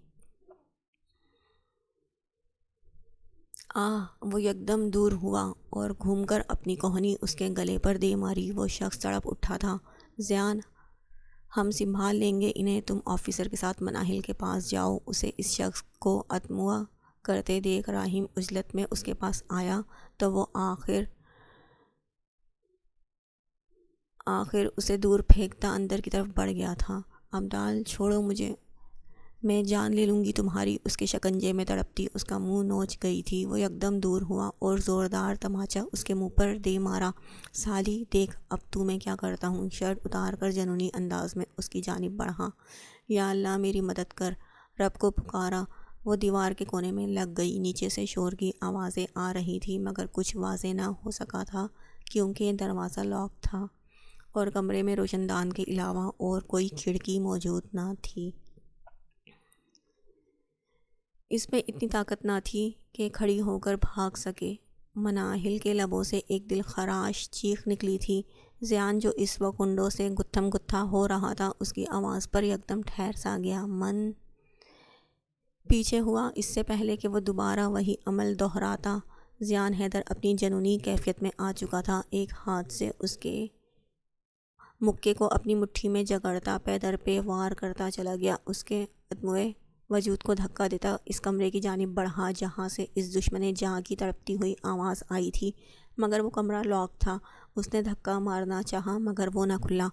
وہ یکدم دور ہوا اور گھوم کر اپنی کوہنی اس کے گلے پر دے ماری۔ وہ شخص تڑپ اٹھا تھا۔ زیان، ہم سنبھال لیں گے انہیں، تم آفیسر کے ساتھ مناہل کے پاس جاؤ۔ اسے اس شخص کو اتموا کرتے دیکھ راہیم عجلت میں اس کے پاس آیا تو وہ آخر اسے دور پھینکتا اندر کی طرف بڑھ گیا تھا۔ ابدال، چھوڑو مجھے، میں جان لے لوں گی تمہاری۔ اس کے شکنجے میں تڑپتی اس کا منہ نوچ گئی تھی۔ وہ یکدم دور ہوا اور زوردار تماچا اس کے منہ پر دے مارا۔ سالی، دیکھ اب تو میں کیا کرتا ہوں۔ شرٹ اتار کر جنونی انداز میں اس کی جانب بڑھا۔ یا اللہ میری مدد کر، رب کو پکارا۔ وہ دیوار کے کونے میں لگ گئی۔ نیچے سے شور کی آوازیں آ رہی تھی مگر کچھ واضح نہ ہو سکا تھا کیونکہ دروازہ لاک تھا اور کمرے میں روشن دان کے علاوہ اور کوئی کھڑکی موجود نہ تھی۔ اس میں اتنی طاقت نہ تھی کہ کھڑی ہو کر بھاگ سکے۔ مناہل کے لبوں سے ایک دل خراش چیخ نکلی تھی۔ زیان جو اس وقت کنڈوں سے گتھم گتھا ہو رہا تھا اس کی آواز پر یکدم ٹھہر سا گیا۔ پیچھے ہوا۔ اس سے پہلے کہ وہ دوبارہ وہی عمل دہراتا زیان حیدر اپنی جنونی کیفیت میں آ چکا تھا۔ ایک ہاتھ سے اس کے مکے کو اپنی مٹھی میں جگڑتا پے در پے وار کرتا چلا گیا۔ اس کے ادموئے وجود کو دھکا دیتا اس کمرے کی جانب بڑھا جہاں سے اس دشمن جاں کی تڑپتی ہوئی آواز آئی تھی مگر وہ کمرہ لاک تھا۔ اس نے دھکا مارنا چاہا مگر وہ نہ کھلا۔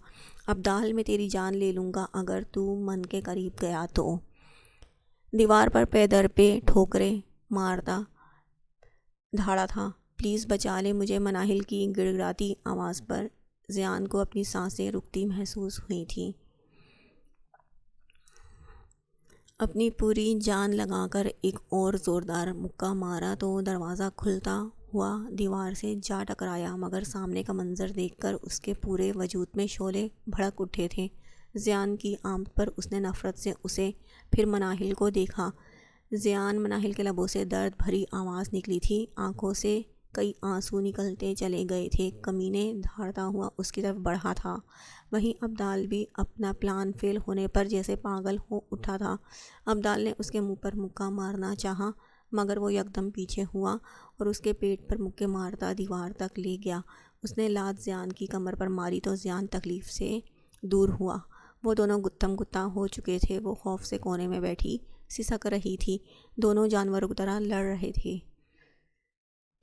ابدال، میں تیری جان لے لوں گا اگر تو من کے قریب گیا تو۔ دیوار پر پے در پے ٹھوکریں مارتا دھاڑا تھا۔ پلیز بچا لے مجھے۔ مناہل کی گڑ گڑاتی آواز پر زیان کو اپنی سانسیں رکتی محسوس ہوئی تھیں۔ اپنی پوری جان لگا کر ایک اور زوردار مکہ مارا تو دروازہ کھلتا ہوا دیوار سے جا ٹکرایا مگر سامنے کا منظر دیکھ کر اس کے پورے وجود میں شعلے بھڑک اٹھے تھے۔ زیان کی آمد پر اس نے نفرت سے اسے پھر مناہل کو دیکھا۔ زیان، مناہل کے لبوں سے درد بھری آواز نکلی تھی۔ آنکھوں سے کئی آنسو نکلتے چلے گئے تھے۔ کمینے دھاڑتا ہوا اس کی طرف بڑھا تھا۔ وہیں ابدال بھی اپنا پلان فیل ہونے پر جیسے پاگل ہو اٹھا تھا۔ ابدال نے اس کے منہ پر مکہ مارنا چاہا مگر وہ یکدم پیچھے ہوا اور اس کے پیٹ پر مکے مارتا دیوار تک لے گیا۔ اس نے لات زیان کی کمر پر ماری تو زیان تکلیف سے دور ہوا۔ وہ دونوں گتھم گتھا ہو چکے تھے۔ وہ خوف سے کونے میں بیٹھی سسک رہی تھی۔ دونوں جانوروں کی طرح لڑ رہے تھے۔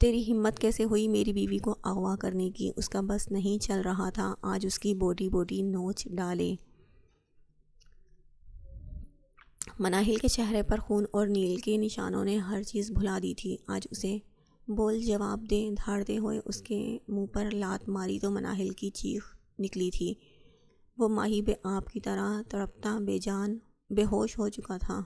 تیری ہمت کیسے ہوئی میری بیوی کو اغوا کرنے کی؟ اس کا بس نہیں چل رہا تھا آج اس کی بوٹی نوچ ڈالے۔ مناہل کے چہرے پر خون اور نیل کے نشانوں نے ہر چیز بھلا دی تھی۔ آج اسے بول جواب دے۔ دھاڑتے ہوئے اس کے منہ پر لات ماری تو مناہل کی چیخ نکلی تھی۔ وہ ماہی بے آب کی طرح تڑپتا بے جان بے ہوش ہو چکا تھا۔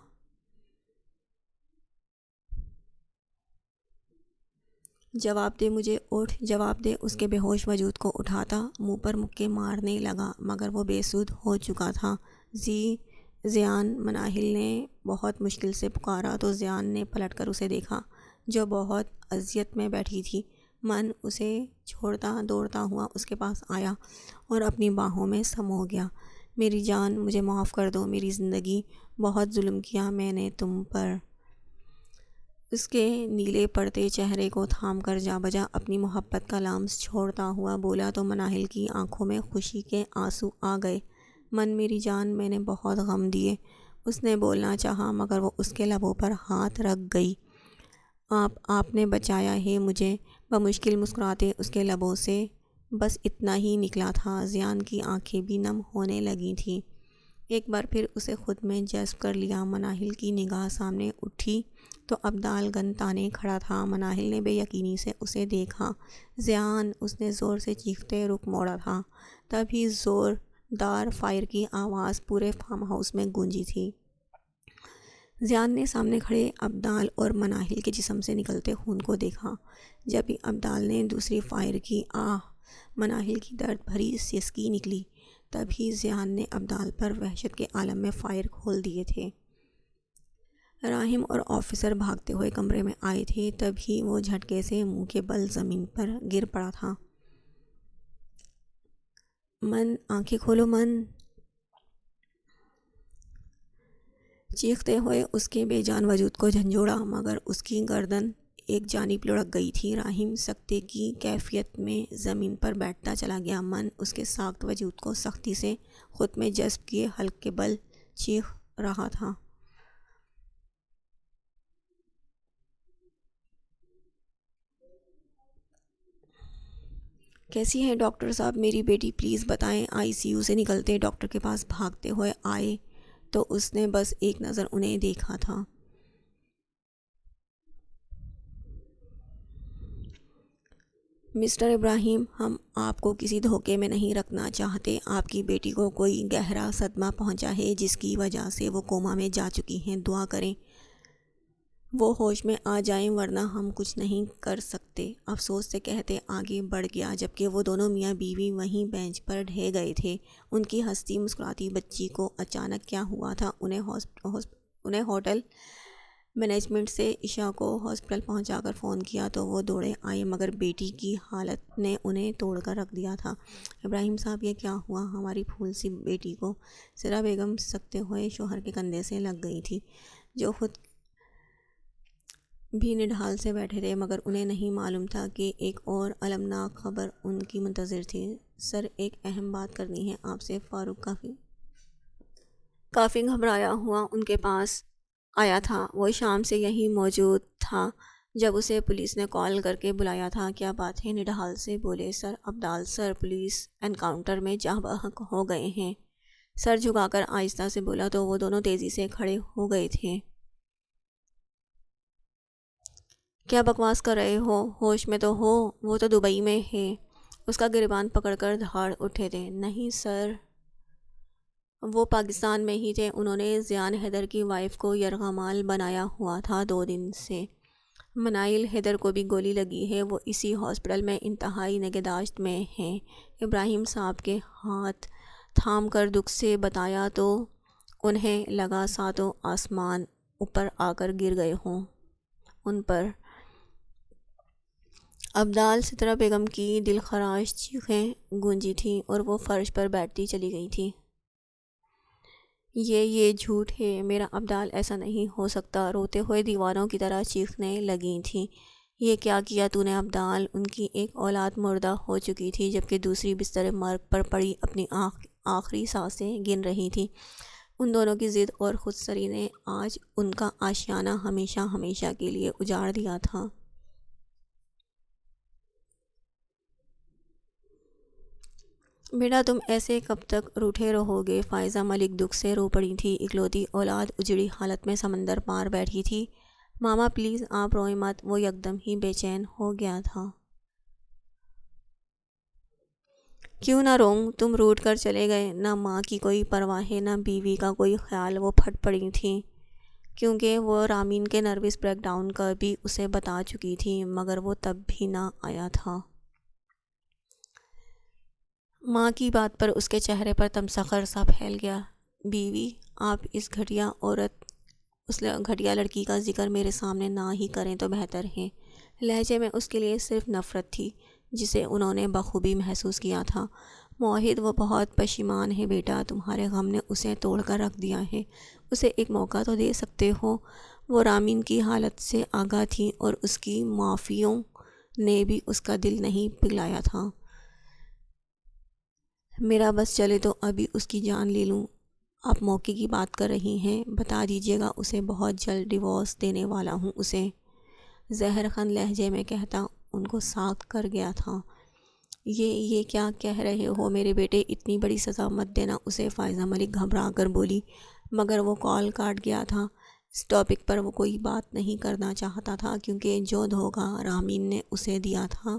جواب دے مجھے، اٹھ، جواب دے۔ اس کے بے ہوش وجود کو اٹھاتا منہ پر مکے مارنے لگا مگر وہ بے سود ہو چکا تھا۔ زیان، مناہل نے بہت مشکل سے پکارا تو زیان نے پلٹ کر اسے دیکھا جو بہت اذیت میں بیٹھی تھی۔ من اسے چھوڑتا دوڑتا ہوا اس کے پاس آیا اور اپنی باہوں میں سمو گیا۔ میری جان، مجھے معاف کر دو، میری زندگی بہت ظلم کیا میں نے تم پر۔ اس کے نیلے پڑتے چہرے کو تھام کر جا بجا اپنی محبت کا لامس چھوڑتا ہوا بولا تو مناہل کی آنکھوں میں خوشی کے آنسو آ گئے۔ من، میری جان، میں نے بہت غم دیے۔ اس نے بولنا چاہا مگر وہ اس کے لبوں پر ہاتھ رکھ گئی۔ آپ نے بچایا ہے مجھے، بمشکل مسکراتے اس کے لبوں سے بس اتنا ہی نکلا تھا۔ زیان کی آنکھیں بھی نم ہونے لگی تھیں۔ ایک بار پھر اسے خود میں جذب کر لیا۔ مناہل کی نگاہ سامنے اٹھی تو عبدال گن تانے کھڑا تھا۔ مناہل نے بے یقینی سے اسے دیکھا۔ زیان، اس نے زور سے چیختے رخ موڑا تھا، تبھی زوردار فائر کی آواز پورے فارم ہاؤس میں گونجی تھی۔ زیان نے سامنے کھڑے عبدال اور مناہل کے جسم سے نکلتے خون کو دیکھا۔ جب ہی عبدال نے دوسری فائر کی مناہل کی درد بھری سسکی نکلی، تبھی زیان نے عبدال پر وحشت کے عالم میں فائر کھول دیے تھے۔ راہم اور آفیسر بھاگتے ہوئے کمرے میں آئے تھے، تبھی وہ جھٹکے سے منہ کے بل زمین پر گر پڑا تھا۔ من، آنکھیں کھولو من! چیختے ہوئے اس کے بے جان وجود کو جھنجھوڑا مگر اس کی گردن ایک جانب لڑک گئی تھی۔ راہم سکتے کی کیفیت میں زمین پر بیٹھتا چلا گیا۔ من اس کے ساخت وجود کو سختی سے خود میں جذب کیے حلق کے بل چیخ رہا تھا۔ کیسی ہے ڈاکٹر صاحب میری بیٹی؟ پلیز بتائیں۔ آئی سی یو سے نکلتے ڈاکٹر کے پاس بھاگتے ہوئے آئے تو اس نے بس ایک نظر انہیں دیکھا تھا۔ مسٹر ابراہیم، ہم آپ کو کسی دھوکے میں نہیں رکھنا چاہتے۔ آپ کی بیٹی کو کوئی گہرا صدمہ پہنچا ہے جس کی وجہ سے وہ کوما میں جا چکی ہیں۔ دعا کریں وہ ہوش میں آ جائیں ورنہ ہم کچھ نہیں کر سکتے۔ افسوس سے کہتے آگے بڑھ گیا، جبکہ وہ دونوں میاں بیوی وہیں بینچ پر ڈھہ گئے تھے۔ ان کی ہنستی مسکراتی بچی کو اچانک کیا ہوا تھا؟ انہیں ہوٹل مینجمنٹ سے عشاء کو ہاسپٹل پہنچا کر فون کیا تو وہ دوڑے آئے مگر بیٹی کی حالت نے انہیں توڑ کر رکھ دیا تھا۔ ابراہیم صاحب، یہ کیا ہوا؟ ہماری پھول سی بیٹی کو سرا بیگم سکتے ہوئے شوہر کے کندھے سے لگ گئی تھی، جو خود بھی نڈھال سے بیٹھے تھے، مگر انہیں نہیں معلوم تھا کہ ایک اور المناک خبر ان کی منتظر تھی۔ سر، ایک اہم بات کرنی ہے آپ سے۔ فاروق کافی گھبرایا ہوا ان کے پاس آیا تھا۔ وہ شام سے یہیں موجود تھا جب اسے پولیس نے کال کر کے بلایا تھا۔ کیا بات ہے؟ نڈھال سے بولے سر عبدال سر پولیس انکاؤنٹر میں جاں بحق ہو گئے ہیں۔ سر جھکا کر آہستہ سے بولا تو وہ دونوں تیزی سے کھڑے ہو گئے تھے۔ کیا بکواس کر رہے ہو؟ ہوش میں تو ہو؟ وہ تو دبئی میں ہے۔ اس کا گریبان پکڑ کر دھاڑ اٹھے تھے۔ نہیں سر، وہ پاکستان میں ہی تھے۔ انہوں نے زیان حیدر کی وائف کو یرغمال بنایا ہوا تھا 2 دن سے۔ منائل حیدر کو بھی گولی لگی ہے، وہ اسی ہاسپٹل میں انتہائی نگہداشت میں ہیں۔ ابراہیم صاحب کے ہاتھ تھام کر دکھ سے بتایا تو انہیں لگا ساتوں آسمان اوپر آ کر گر گئے ہوں ان پر۔ عبدال سترہ بیگم کی دلخراش چیخیں گونجی تھیں اور وہ فرش پر بیٹھتی چلی گئی تھی۔ یہ جھوٹ ہے، میرا عبدال ایسا نہیں ہو سکتا، روتے ہوئے دیواروں کی طرح چیخنے لگی تھیں۔ یہ کیا کیا تو نے عبدال؟ ان کی ایک اولاد مردہ ہو چکی تھی جبکہ دوسری بستر مرگ پر پڑی اپنی آخری سانسیں گن رہی تھی۔ ان دونوں کی ضد اور خود سری نے آج ان کا آشیانہ ہمیشہ ہمیشہ کے لیے اجاڑ دیا تھا۔ بیٹا، تم ایسے کب تک روٹھے رہو گے؟ فائزہ ملک دکھ سے رو پڑی تھی۔ اکلوتی اولاد اجڑی حالت میں سمندر پار بیٹھی تھی۔ ماما پلیز آپ روئیں مت۔ وہ یکدم ہی بے چین ہو گیا تھا۔ کیوں نہ روؤں؟ تم روٹھ کر چلے گئے، نہ ماں کی کوئی پرواہ ہے نہ بیوی کا کوئی خیال۔ وہ پھٹ پڑی تھیں کیونکہ وہ رامین کے نروس بریک ڈاؤن کا بھی اسے بتا چکی تھی، مگر وہ تب بھی نہ آیا تھا۔ ماں کی بات پر اس کے چہرے پر تمسخر سا پھیل گیا۔ بیوی؟ آپ اس گھٹیا لڑکی کا ذکر میرے سامنے نہ ہی کریں تو بہتر ہے۔ لہجے میں اس کے لیے صرف نفرت تھی جسے انہوں نے بخوبی محسوس کیا تھا۔ موحد، وہ بہت پشیمان ہے بیٹا، تمہارے غم نے اسے توڑ کر رکھ دیا ہے، اسے ایک موقع تو دے سکتے ہو۔ وہ رامین کی حالت سے آگاہ تھی اور اس کی معافیوں نے بھی اس کا دل نہیں پگھلایا تھا۔ میرا بس چلے تو ابھی اس کی جان لے لوں۔ آپ موقع کی بات کر رہی ہیں، بتا دیجیے گا اسے بہت جلد ڈیورس دینے والا ہوں اسے، زہر خند لہجے میں کہتا ان کو ساکھ کر گیا تھا۔ یہ کیا کہہ رہے ہو میرے بیٹے، اتنی بڑی سزا مت دینا اسے، فائزہ ملک گھبرا کر بولی، مگر وہ کال کاٹ گیا تھا۔ اس ٹاپک پر وہ کوئی بات نہیں کرنا چاہتا تھا کیونکہ جو دھوکہ رامین نے اسے دیا تھا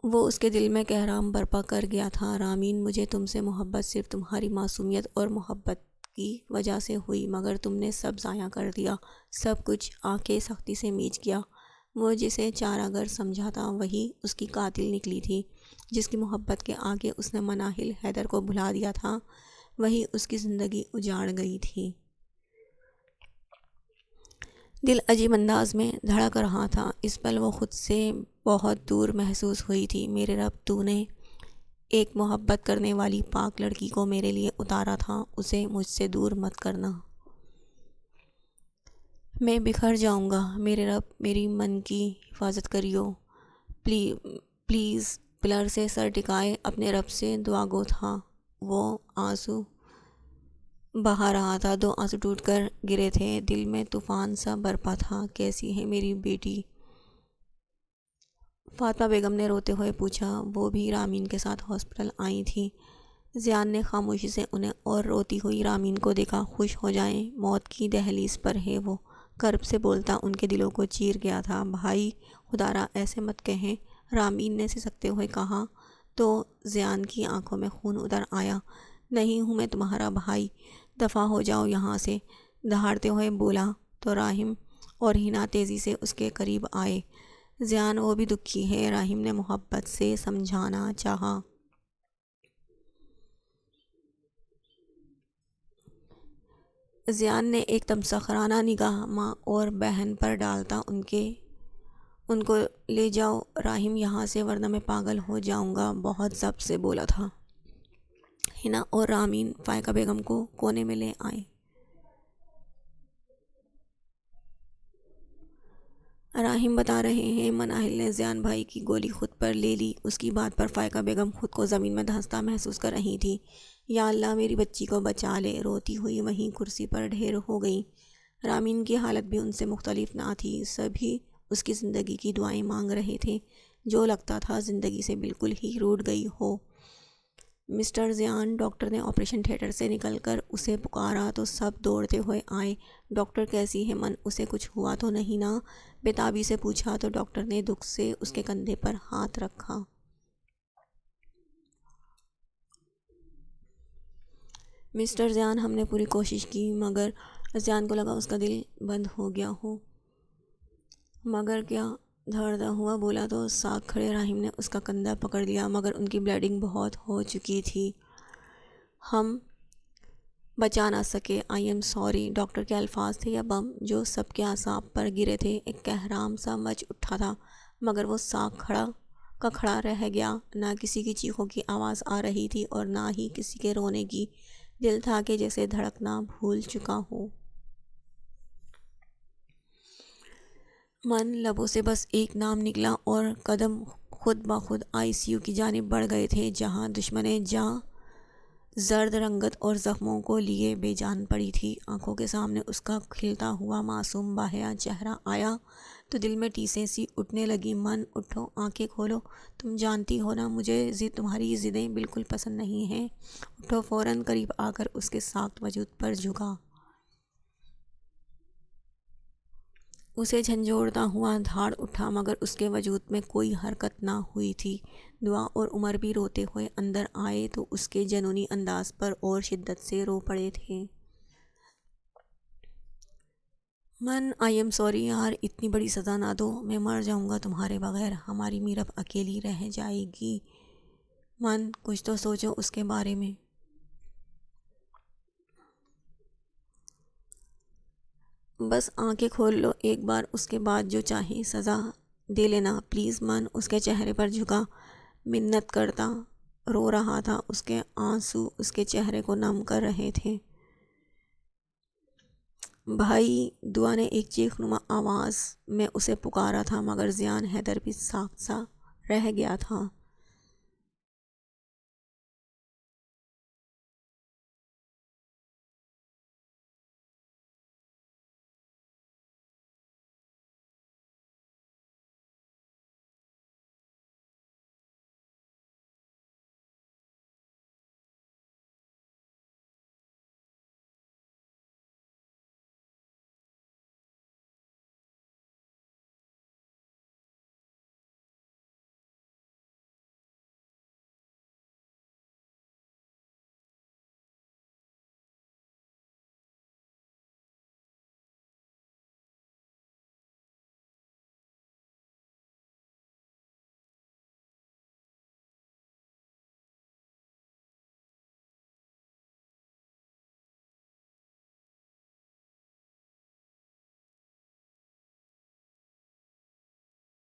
وہ اس کے دل میں کہرام برپا کر گیا تھا۔ رامین، مجھے تم سے محبت صرف تمہاری معصومیت اور محبت کی وجہ سے ہوئی، مگر تم نے سب ضائع کر دیا، سب کچھ آنکھیں سختی سے میچ کیا۔ وہ جسے چارہ گر سمجھا تھا وہی اس کی قاتل نکلی تھی، جس کی محبت کے آگے اس نے مناہل حیدر کو بھلا دیا تھا، وہی اس کی زندگی اجاڑ گئی تھی۔ دل عجیب انداز میں دھڑک رہا تھا۔ اس پل وہ خود سے بہت دور محسوس ہوئی تھی۔ میرے رب، تو نے ایک محبت کرنے والی پاک لڑکی کو میرے لیے اتارا تھا، اسے مجھ سے دور مت کرنا۔ میں بکھر جاؤں گا، میرے رب میری من کی حفاظت کریو، پلیز۔ پلر سے سر ٹکائے اپنے رب سے دعا گو تھا۔ وہ آنسو بہا رہا تھا، دو آنسو ٹوٹ کر گرے تھے، دل میں طوفان سا برپا تھا۔ کیسی ہے میری بیٹی؟ فاطمہ بیگم نے روتے ہوئے پوچھا۔ وہ بھی رامین کے ساتھ ہاسپٹل آئی تھی۔ زیان نے خاموشی سے انہیں اور روتی ہوئی رامین کو دیکھا۔ خوش ہو جائیں، موت کی دہلیز پر ہے وہ، کرب سے بولتا ان کے دلوں کو چیر گیا تھا۔ بھائی، خدا را ایسے مت کہیں، رامین نے سسکتے ہوئے کہا تو زیان کی آنکھوں میں خون اتر آیا۔ نہیں ہوں میں تمہارا بھائی، دفع ہو جاؤ یہاں سے، دہاڑتے ہوئے بولا تو راہم اور ہنا تیزی سے اس کے قریب آئے۔ زیان، وہ بھی دکھی ہے، راہم نے محبت سے سمجھانا چاہا۔ زیان نے ایک تمسخرانہ نگاہ ماں اور بہن پر ڈالتا ان کو لے جاؤ راہم یہاں سے، ورنہ میں پاگل ہو جاؤں گا، بہت ضبط سے بولا تھا۔ ہنا اور رامین فائقہ بیگم کو کونے میں لے آئے۔ راہم بتا رہے ہیں مناہل نے زیان بھائی کی گولی خود پر لے لی۔ اس کی بات پر فائقہ بیگم خود کو زمین میں دھنستا محسوس کر رہی تھی۔ یا اللہ میری بچی کو بچا لے، روتی ہوئی وہیں کرسی پر ڈھیر ہو گئی۔ رامین کی حالت بھی ان سے مختلف نہ تھی، سبھی اس کی زندگی کی دعائیں مانگ رہے تھے، جو لگتا تھا زندگی سے بالکل ہی روٹھ گئی ہو۔ مسٹر زیان، ڈاکٹر نے آپریشن تھیٹر سے نکل کر اسے پکارا تو سب دوڑتے ہوئے آئے۔ ڈاکٹر کیسی ہے من، اسے کچھ ہوا تو نہیں نا؟ بےتابی سے پوچھا تو ڈاکٹر نے دکھ سے اس کے کندھے پر ہاتھ رکھا۔ مسٹر زیان، ہم نے پوری کوشش کی، مگر زیان کو لگا اس کا دل بند ہو گیا ہو۔ مگر کیا؟ دھڑدھڑ ہوا بولا تو ساکھ کھڑے راہم نے اس کا کندھا پکڑ لیا، مگر ان کی بلیڈنگ بہت ہو چکی تھی، ہم بچا نہ سکے۔ آئی ایم سوری، ڈاکٹر کے الفاظ تھے یا بم جو سب کے اعصاب پر گرے تھے۔ ایک کہرام سا مچ اٹھا تھا، مگر وہ ساکھ کھڑا رہ گیا۔ نہ کسی کی چیخوں کی آواز آ رہی تھی اور نہ ہی کسی کے رونے کی۔ دل تھا کہ جیسے دھڑکنا بھول چکا ہو۔ من لبوں سے بس ایک نام نکلا اور قدم خود بخود آئی سی یو کی جانب بڑھ گئے تھے، جہاں دشمن جاں زرد رنگت اور زخموں کو لیے بے جان پڑی تھی۔ آنکھوں کے سامنے اس کا کھلتا ہوا معصوم باحیا چہرہ آیا تو دل میں ٹیسیں سی اٹھنے لگی۔ من، اٹھو، آنکھیں کھولو، تم جانتی ہو نا مجھے تمہاری ضدیں بالکل پسند نہیں ہیں۔ اٹھو، فوراً قریب آ کر اس کے ساکت وجود پر جھکا۔ اسے جھنجھوڑتا ہوا دھاڑ اٹھا، مگر اس کے وجود میں کوئی حرکت نہ ہوئی تھی۔ دعا اور عمر بھی روتے ہوئے اندر آئے تو اس کے جنونی انداز پر اور شدت سے رو پڑے تھے۔ من، آئی ایم سوری یار، اتنی بڑی سزا نہ دو، میں مر جاؤں گا تمہارے بغیر، ہماری میرب اکیلی رہ جائے گی۔ من کچھ تو سوچو اس کے بارے میں۔ بس آنکھیں کھول لو ایک بار، اس کے بعد جو چاہے سزا دے لینا پلیز۔ من اس کے چہرے پر جھکا، منت کرتا رو رہا تھا، اس کے آنسو اس کے چہرے کو نم کر رہے تھے۔ بھائی، دعا نے ایک چیخ نما آواز میں اسے پکارا تھا، مگر ضیاء حیدر بھی ساکت سا رہ گیا تھا۔